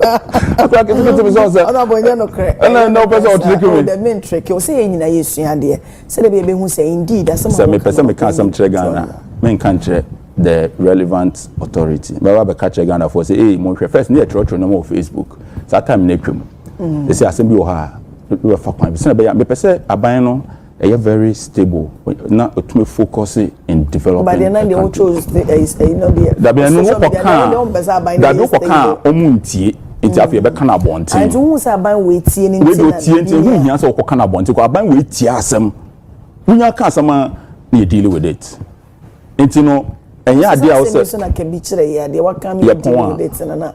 akwa katikiti me so on honorable nya no kre na o pese o trek me de me trek o say nyina yesua de se de be hu say indeed asem say me pese me kan some trek Ghana men kan trek the relevant authority. Baba be catch Ghana for say, hey, mo first near trotro no more Facebook. That time na twem. They say assembly o ha. We for kwan. Be say be me pese aban no e very stable. Na to focus in developing. But then the outros is no be. Da be no ko kan. Da do ko kan omuntie. Nti afi be kan abonte. And who say aban we tie ni nti. We do tie nti hu hia say ko kan abonte ko aban we tie asem. Wunya ka asem na you deal with it. Nti no And yeah, they also say na can be chire ya de what can you deal with it na.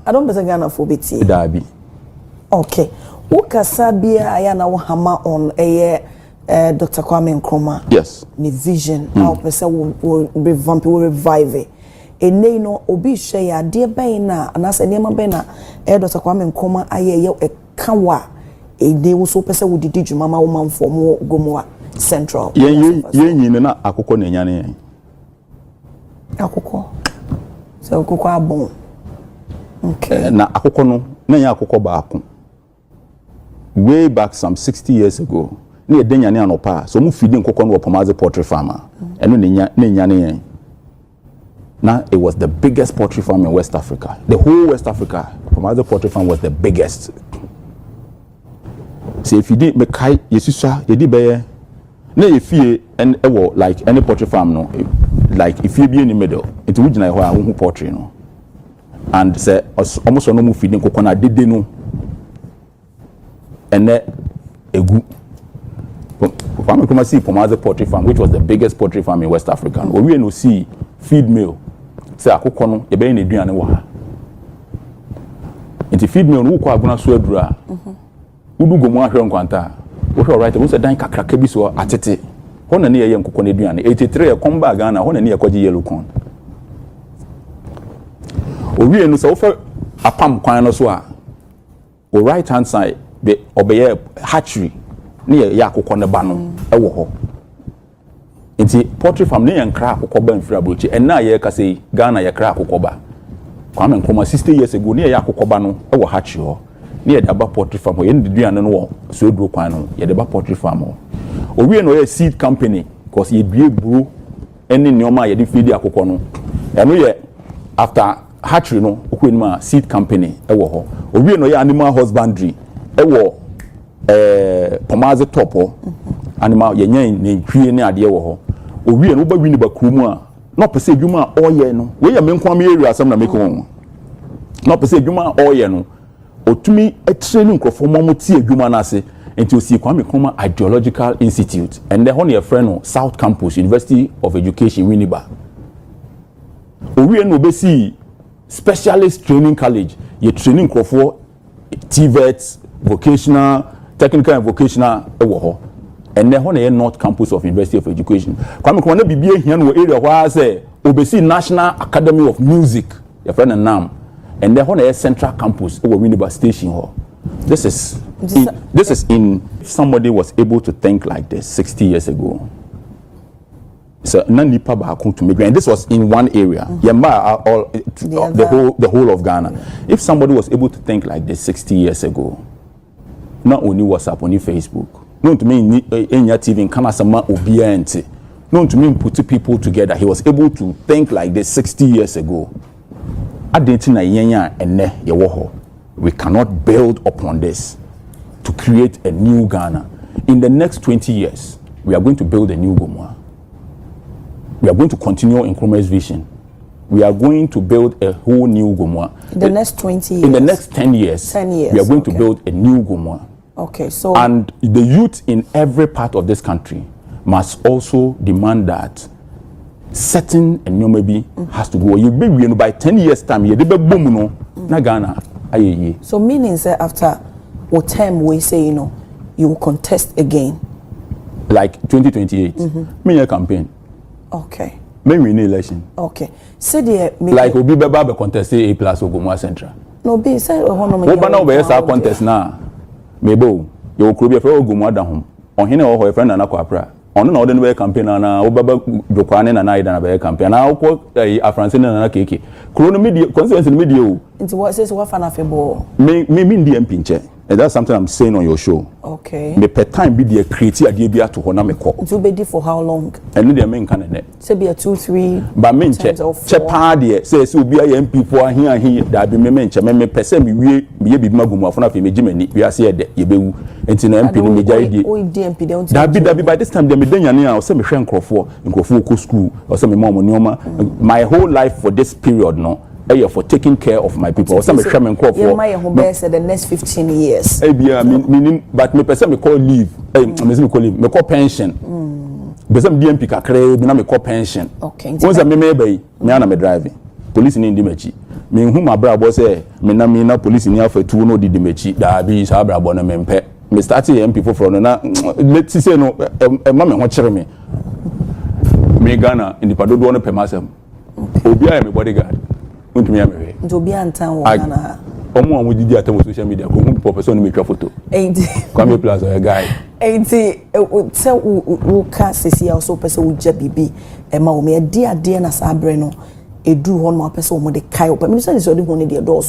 I don't be Ghana for beti. Dabi. Okay. Wo kasa bia aya na wo hama on Dr. Kwame Nkrumah. Yes. Ni vision how person will revamp, will revive. Ene no obi hwe ya de ben na anase nema ben na Dr. Kwame Nkrumah aye ye kawa ede wo so person wo didi dwuma ma wo manfo mo gomoa central. Yen yin na akokọ na nya ne. Akokọ. So akokọ abon. Okay. Na akokọ no na nya akokọ baako. Way back some 60 years ago. Na ye denya ne anopa so mu feeding akokọ no Pomaze poultry farmer. Eno ne nya ne. Now it was the biggest poultry farm in West Africa. The whole West Africa, Pomaze poultry farm was the biggest. So if you did make kai yesusa you did be na if you and like any poultry farm no, like if you be in the middle it would na ho poultry no, and say almost no mu feeding coconut did no and egu Kwame Nkrumah see Pomaze poultry farm, which was the biggest poultry farm in West Africa. We no see feed mill say akokọ no ye be na eduane wo ha nti feed mill no kwa aguna so adura udu gomu ahwe nkwanta wo hwe right wo say dan kakraka bi so atete ho na ne ye nkokọ na eduane 83 ye komba Ghana ho na ne ye kwaji yellow corn owie no so wo fa apam kwan no so a o right hand side be obeye hatchery ne ye akokọ ne ba no e wo ho nti poultry farm ne yankra akokọ ba mfira brochi enna ye ka sei Ghana ye kra akokọ ba Kwame Nkrumah 60 years ago ne ye akokọ ba no e wo hatch ho ne ye daba poultry farm ho ye nduduane no wo so eduro kwan no ye daba poultry farm ho owie no ye seed company because ye bie buru eni neoma ye de feed akokọ no eno ye after hatchery no okweni ma seed company e wo ho owie no ye animal husbandry e wo Pomaze top ho animal ye nyan ne hwie ne ade wo ho owie no ba wini ba krumu a no pese dwuma oye no we ya menkwa me area asem na meko ho no pese dwuma oye no otumi training krofo mo tie dwuma na ase enti osi Kwame Nkrumah Ideological Institute and the honey friend no South Campus University of Education Winneba owie no be see specialist training college ye training krofo TVET vocational technical and vocational ewo ho and then on the North Campus of University of Education. Kwame Nkrumah na bibie hia no area where say obesi National Academy of Music your friend NAM and then on the Central Campus over Winneba Station hall. This is if somebody was able to think like this 60 years ago. So nipa ba ko to migrate and this was in one area. The whole of Ghana. If somebody was able to think like this 60 years ago, not only WhatsApp, only Facebook. No to me enya TV in Kanasama Obia ente. No to me put people together. He was able to think like this 60 years ago. Adentina yenya ene ye wo ho. We cannot build upon this to create a new Ghana. In the next 20 years, we are going to build a new Gomoa. We are going to continue Nkrumah's vision. We are going to build a whole new Gomoa. In the next 20 years? In the next 10 years, we are going to build a new Gomoa. Okay, so and the youth in every part of this country must also demand that certain and maybe has to go. You be by 10 years time, you be boom no na Ghana. So meaning say after what time we say you will contest again, like 2028. Me campaign. Okay. Me win election. Okay. So the like Obi Baba be contest A-plus Ogumwa Central. No be say no be say contest na. Mebo you kro be fe Ogumwa da hom. Ohene o ho friend na kwapra. Ono na ode no be campaign na Obaba Jokwane na ida na be campaign na akọ afranse na keke. Kro no media constituency media o. Into what says what fan afebo. Me DMP nche. And that's something I'm saying on your show. Okay. Me per time be the create idea be to hona me call. It will be for how long? And no dey men can net. Say be a 2-3. But men che pa there say be a MP for here that be me menche me person me we be magumu afuna fe me gimani we ase ye de ye bewu. Enti na MP no me jai die. O DMP dey on. That be by this time dem me danyane a say me hwe nkrofo ko school or say me mom nyoma my whole life for this period no for taking care of my people. Or some me crop for the next 15 years. But me person me call leave. Me call leave. Me call pension. Besam DMP kakre bi na me call pension. Okay. Once me be me na me driving. Police ni ndi mechi. Me hu ma bra bo say me na police ni afatu no di mechi. Da bi sa bra bo na me mpe. Me start MP for no na let's say no ma me ho kire me. Me Ghana indipadodo no pemasem. Obi a me bodyguard. Untumi ya me. Nti obi antan wo Ghana. Omo amu didi atam social media ko hu person no me twa photo. Kwame A-plus a guy. Enti se wo ka sesi ya so pese wo ja bibi e ma wo me ade na sa abre no edu ho no pese wo mo de kai wo. But me say so de ho ne de do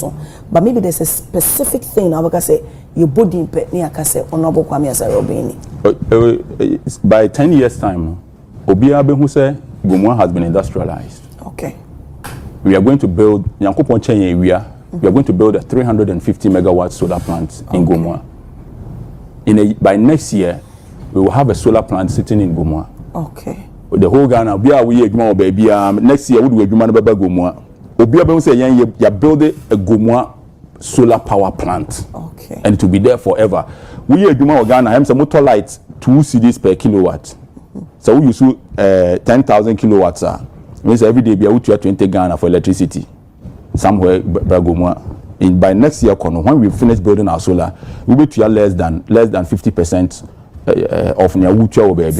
but maybe there's a specific thing now because say your body impe ni aka say honorable Kwame A-plus by 10 years time obi abe hu say Gomua has been industrialized. Okay. We are going to build Yankopon Chenye we are going to build a 350 megawatt solar plant in Gomua. By next year, we will have a solar plant sitting in Gomua. Okay. The whole Ghana, we are baby. Next year, we will be Gomua. Obi say you build a Gomua solar power plant. Okay. And to be there forever. We are Ghana. I am some motor lights 2 cedis per kilowatt. So we use 10,000 kilowatts. Means every day we are 20 Ghana for electricity. Somewhere Gomua. By next year, when we finish building our solar, we will be less than 50% of near Wucha baby.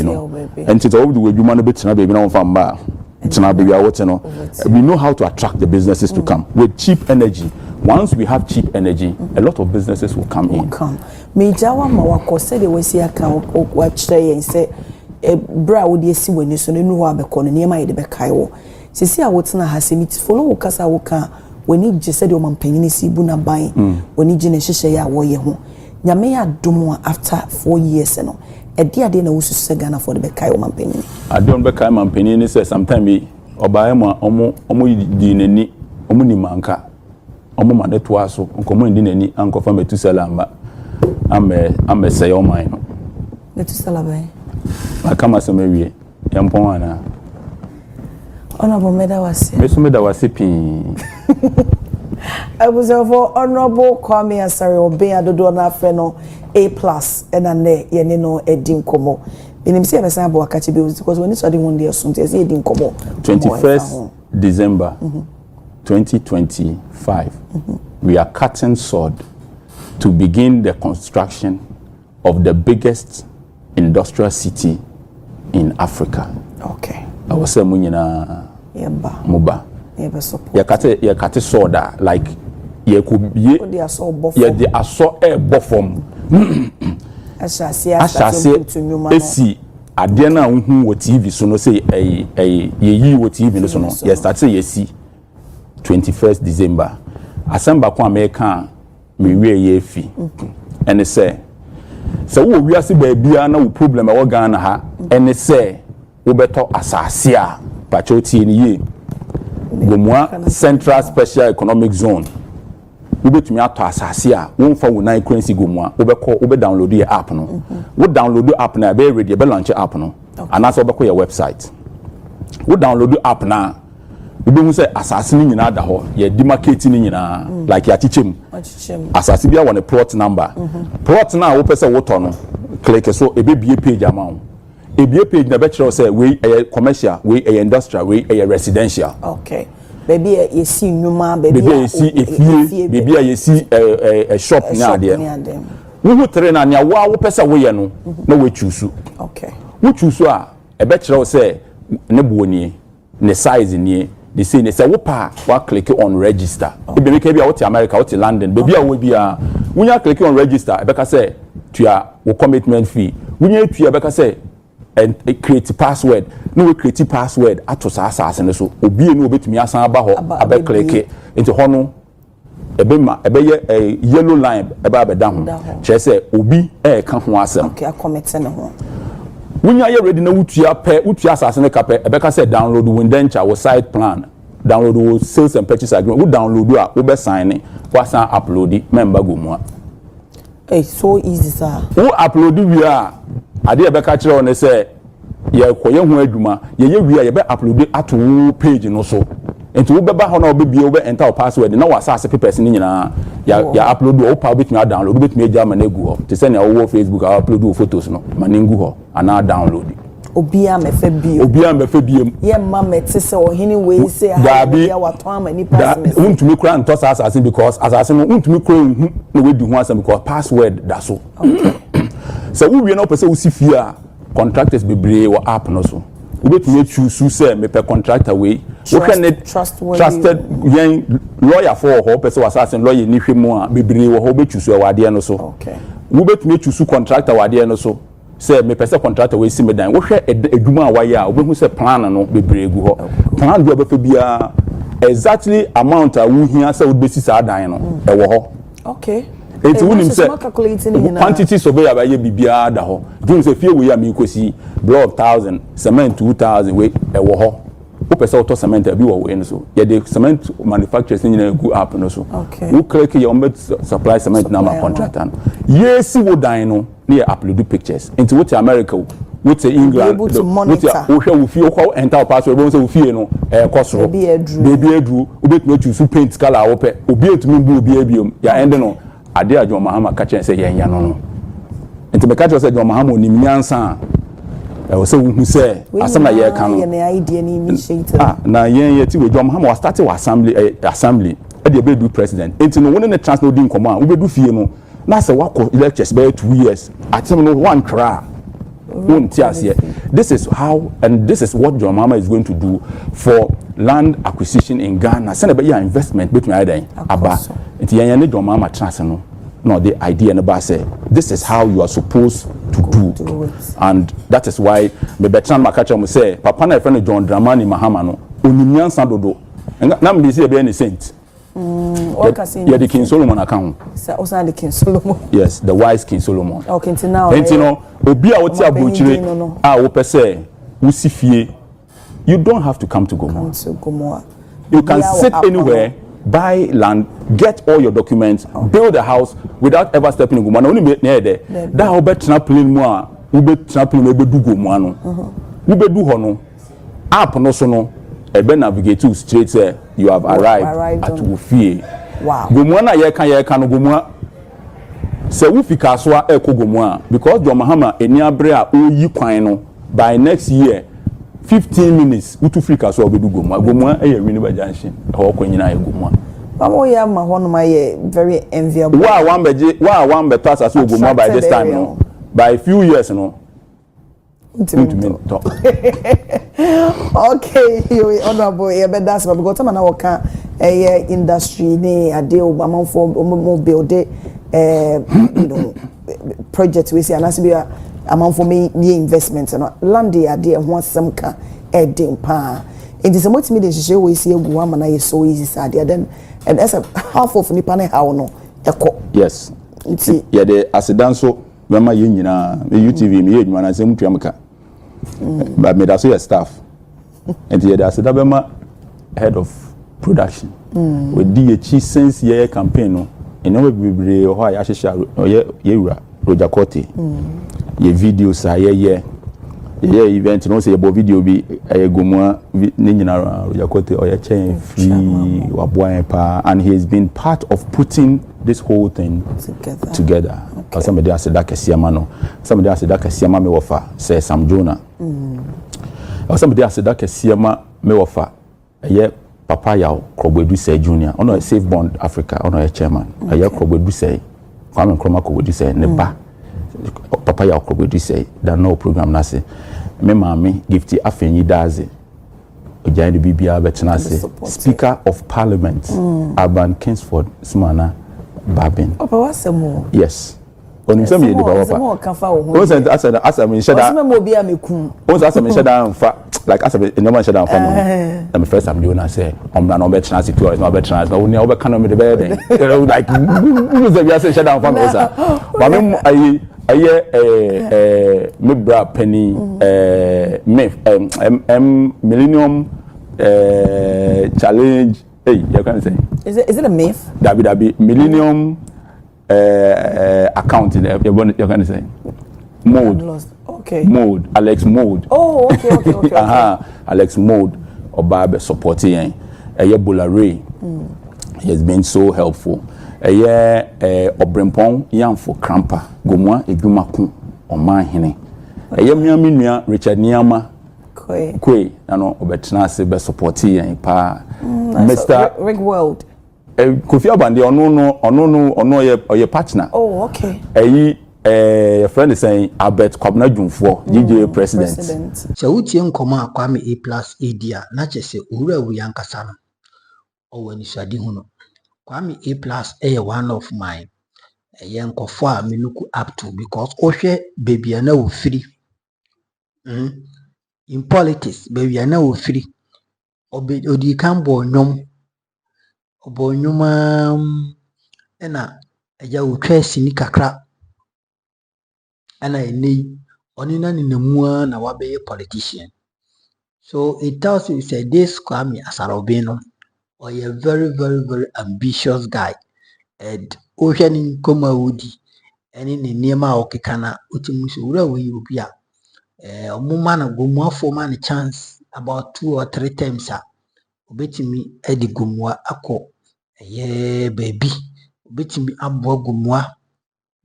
And it's all the way you want to be baby now from bar. We know how to attract the businesses to come with cheap energy. Once we have cheap energy, a lot of businesses will come in. Me jawa mawako said the way see account or watch and say a bra would you see when you so no have a corner near my de Becaio. See, I would not have seen it follow Casa Woka. When he just said, "Your man penny si buna buy." When he just ya woye ho. Nyame adom after 4 years no. E dia de na wusu se Ghana for the bekai man penny. Adom bekai man penny ni say sometime bi obaye mo omo di nani omo ni manka. Omo ma neto aso nkomo ndi nani ankofa metu salamba. Ame say o man no. Metu salamba. Akama se mewie. Yampon ana. Honorable Medawasi. Medawasi pin. I was for Honorable Kwame A-plus A-plus and ane yene no edin komo. Benim se abesa abo akachi because when it's one day so say edin komo. 21st December 2025. We are cutting sword to begin the construction of the biggest industrial city in Africa. Okay. I was saying munyina muba. Ya kate soda like ye could ye the aso e bofom. Ashase esi ade na hu wo TV so no say ye yi wo TV no so no ye start say ye si 21st December Assemble kwa America me wie ye fi and say so wo wiase ba bia na wo problem e wo Ghana ha and say wo beto asase a pachotie ni ye Gomua Central Special Economic Zone. We betumi ato asase a won fa wona currency Gomua wo be download your app no wo download the app na be ready be launch app no and also be your website wo download the app na we be say asase ni nyina da ho ye di market ni nyina like ya chichem asase bia won a plot number plot na wo pese wo to no click so e be bie page amount e bie page na be kire say we commercial we industrial we residential. Okay. Baby you see nyuma baby you see efie baby you see a shop na there wo tere na nya wo pesa wo ye no na wo choose. Okay. Wo choose a e be kire say ne buoni ne size ni they say wo pa wa click on register e be make bia wo ti America wo ti London baby a wo bia wo nya click on register e be ka say tua wo commitment fee wo nya tua e be ka say and create password no we create password ato asase ne so obi enu obetumi asan aba ho abe click into ho no ebe ye yellow line ebe abeda ho che say obi ka ho asem okay commit ne ho wunya ye ready na wutua asase ne ka pe ebe ka say download windenture wo site plan download wo sales and purchase agreement wo download a wo be sign wo san upload member Gomua. It's so easy sir wo upload we a ade ebe ka kire on say ye koye ho adwuma ye wi a ye be upload ato page no so enti wo be ba ho na wo be bie wo be enter password na wa asase papers ni nyina ya upload wo pa betumi download wo betumi agya ma na egu ho te say na wo Facebook upload wo photos no ma na ngu ho ana download Obia me fe biem. Ye ma mete se ohini we say ha ya wato ama ni pass me. Untumi kura nto sa asase because asase no untumi kura hu na we di hu asem because password da so. Okay. So we no person we see fear contractors bebre or app no so. We betumi choose say me per contractor we trusted yen lawyer for ho person asase lawyer ni hwemu a bebre wo ho be choose e wade no so. Okay. We betumi choose contractor wade no so. Say me person contractor we see me dan wo hwe edwuma awaye a obehu say plan no bebre gu ho. Plan do obefa bia exactly amount a wo hia say wo besi sa dan no e wo ho. Okay. Enti wunim say quantity survey abaye bibia da ho. Dun say fie we ya me kosi block 1000 cement 2000 we e wo ho. Wo pese auto cement abi wo we no so. Ye the cement manufacturers ni na go up no so. Okay. Wo click your supply cement na ma contractor. Yes wo dan no na upload pictures. Enti wo to America wo to England wo to wo hwe wo fie wo enter password wo say wo fie no kosoro. Baby edru wo betumi choose paint color wo pe. Obi etumi bu obi abiom. Ya end no ade a John Mahama ka chen say yenya no enti me ka chen say John Mahama onim nyansa e wo say wo hu say asema ye ka no na idea ni initiative na yen ti we John Mahama was started assembly e dey be do president enti no won ne trans no di nkomo a wo be do fie no na say wako lectures by 2 years atem no one kra this is how and this is what John Mahama is going to do for land acquisition in Ghana. Send a investment between Ida Aba. It's Yan John Mahama trans no the idea and about say this is how you are supposed to do it. And that is why me Betran Makacha will say Papa na friend John Dramani Mahama no onimian sandodo. Na me say be any saint. Yeah, the King Solomon account. Also the King Solomon. Yes, the wise King Solomon. Okay, until now. Obi a woti abuchire a wo pese wo sifie. You don't have to come to Gomua. You can sit anywhere, buy land, get all your documents, build a house without ever stepping in Gomua. Na only near there. That ho be trampoline mu a, wo be trampoline e be du Gomua no. Wo be du ho no. App no so no. Ebe navigate to straight say you have arrived at Wufie. Wow. Gomua na ye kan no Gomua. Se Wufika so a eko Gomua because John Mahama eni abre a oyi kwan no by next year 15 minutes utu Africa so obedu Gomua. Gomua e ye Winneba Junction. Ho ko nyina ye Gomua. Mama ya ma hono ma ye very enviable. Wa wan be pass as Gomua by this time no. By a few years no. Okay, you honorable e be that's because man na work industry ni ade obama for mo build you know project we say anase be amount for me investment no land ade ho asem ka edin pa it is a multi media she we see egu ama na so easy sad then and as a half of nipa na how no ekọ yes yeah the accident so mama ye nyina UTV me ye nyina na sem tuamka but me that so your staff and the accident bema head of production we DH since year campaign no eno bebre ho ya hyehyɛ ye wura Roger Cote ye videos a ye event no say ye video bi Gomua ne nyina Roger Cote o ye chain free waboan pa and he has been part of putting this whole thing together. Okay. Somebody has said that kesiama no somebody has said that kesiama me wofa say Sam Jonah somebody has said that kesiama me wofa ye Papa Yao Krogbedu say Junior ono Safe Bond Africa ono a chairman ye Krogbedu say Kwame Krogbedu say ne ba Papa Yao Krogbedu say that no program na say me mami gifty afenyi daze ojan de bibia betena say Speaker of Parliament Aban Kingsford Smana Babin. Papa wasemo. Yes. Onim say me de papa. Mo kafa wo ho. Once asa me sheda. Once me mo bia me kun. Once asa me sheda mfa like asa me no man sheda mfa no. Na me first time do na say omna no be chance secure no be chance no ni obe kan me de be den. Like who say bia say sheda mfa no sa. Ba me me bra penny millennium challenge you can say. Is it a myth? Dabi millennium account in you can say mode. Okay. Mode Alex Mode. Oh, okay. Alex Mode Obabe supporting Ebola Ray. He has been so helpful. Obrempong Yamfo Krampa Gomua Edumaku Oman Hine. Yamia Minia, Richard Niama, Quay, and Obetanasi, best supportee and pa Mr. Rig World. Kofi Abandi no your partner. Oh, okay. Your friend is saying Albert Kwame Jumfo, GJ president. So uti nkoma Kwame A-plus Edia na chese ura wi yankasa no. Owo ni swadi huno. Kwame A-plus one of mine. Nkofo a me look up to because ohwe baby na wo free. In politics baby na wo free. Odi kan bo nyom. Obo nyoma ena eja wo twa sini kakra. Ana eni oni na ni namua na wabeye politician. So it tells you say this Kwame Asarobino or a very, very, very ambitious guy. And ocean koma wudi any nema okikana utimusu ura we ubia. Mumana gumwa for man a chance about 2 or 3 times. Ubeti me edi gumwa ako. Baby. Ubeti me abwa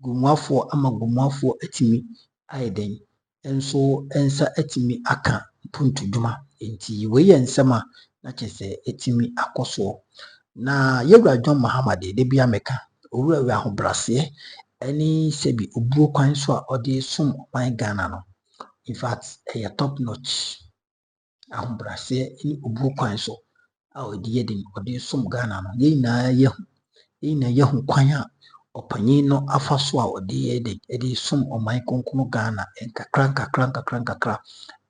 gumwa for ama gumwa for etimi aiden. And so ensa etimi aka puntu juma. Inti weye nsema na chese etimi akoso. Na yewra John Mahama de bia meka. Owura we ahobrase. Any sebi obuo kwan so a ode som oman Ghana no. In fact, a top notch. Ahobrase any obuo kwan so a ode yedin ode som Ghana no. Ye na yehu kwan a opanyin no afa so a ode yedin ede som oman konkono Ghana enkakra.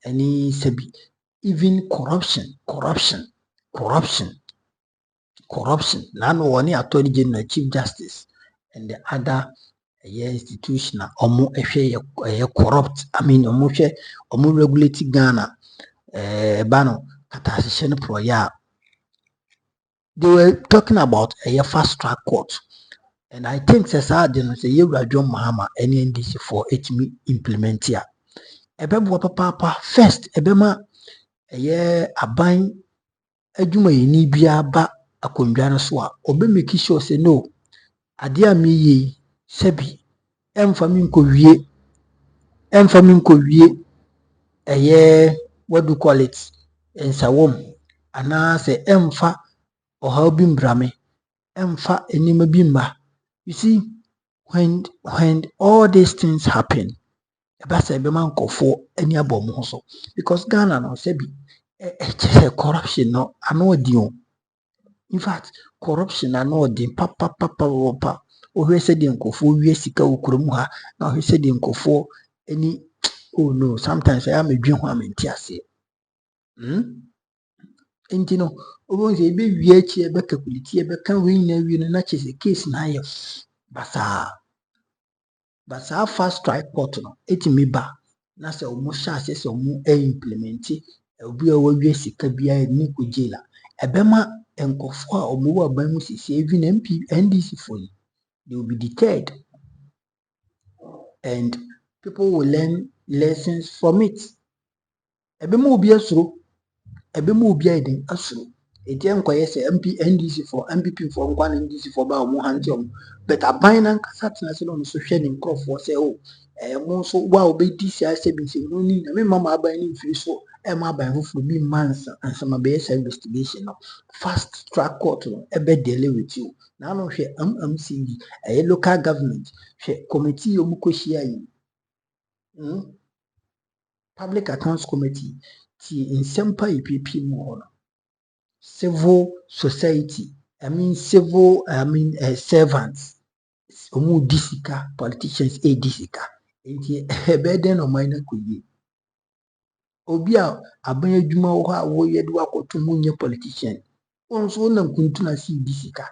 Any sebi even corruption. Nano one attorney general, chief justice, and the other institution omo corrupt. I mean omo regulating Ghana bano katasishen pro ya. They were talking about a fast track court. And I think Cesar say you John Mahama and NDC for me implement here. Ebebo papa first ebema aban adwuma yini bia ba akondwa no so a obe make sure say no ade a me yi sebi emfa mi nkowie what do you call it ensawom ana say emfa oha bi mbrame emfa enima bi mba. You see, when all these things happen, about a man kofo any abom so because Ghana no sebi corruption no ano. In fact, corruption ano di papa. O said the nkofo we sika ukromu ha na o said the nkofo any oh no sometimes I am a dream ho amentiase. Entino obo se be wie chi e be calculate e be kan we na wie no na chese case na ye basa fast track court no etimi ba na se omo sha se omo implement obi o wie sika bia ni ko jaila ebema enkofo a omo wa ban mu sisi even NPP NDC for you, they will be deterred and people will learn lessons from it. Ebema obi asuro ebema obi aiden asuro eti enkoye se NDC for NPP for nkwan NDC for ba omo hanti omo but aban na nkasa tena se no so hwe ni nkrofo se o mo so wa obedi si ase bi se no ni na me mama aban ni mfiri so ma aban fufu bi mansa ansama be investigation no fast track court no ebe deal with you na no hwe MMCD local government hwe committee omukohia yi public accounts committee ti insempa EPP mo hono civil society servants omu disika politicians disika enti ebeden no minor kuyi obi a aban adwuma wo ha wo yedu akoto munye politician onso na kuntu na si disika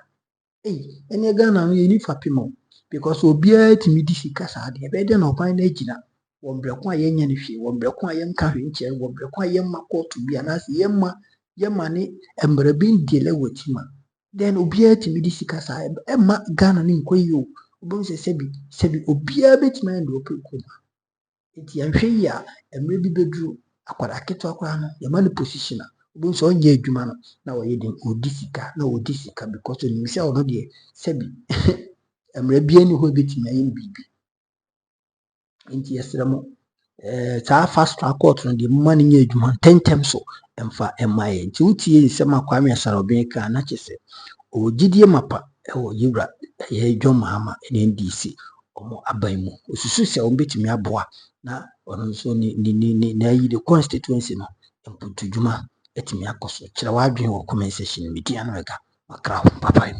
ene Ghana no yeni fapimo because obi a timi disika sa de ebeden no ban na gina wo breko a yenya ne hwe wo breko a yenka hwe nche wo breko a yemma court bi anase yemma ne embre bin dele wetima then obi a timi disika sa emma Ghana ne nkoyo obo se sebi obi a betima ndo opekuma enti anhwe ya emre bi bedru akwara keto akwara no yema ne position a obo so onye adwuma no na wo yedin odisika because oni se ono de sebi emre bi ani ho betima yin bibi enti yesremo saa fast track court no de mma no nyɛ adwuma ntɛntɛm so ɛmfa ɛma yɛ nti wotie nsɛm a Kwame Asarobin ka na kyɛ sɛ ɔgyidie mapa ɛwɔ yewura ɛyɛ John Mahama and NDC ɔmo aban mu osusu sɛ ɔmo betumi aboa na ɔno nso na ayi de constituency no mputudwuma etumi akɔ so kyerɛ wadwen wɔ comment section media no ɛka makra ho papai.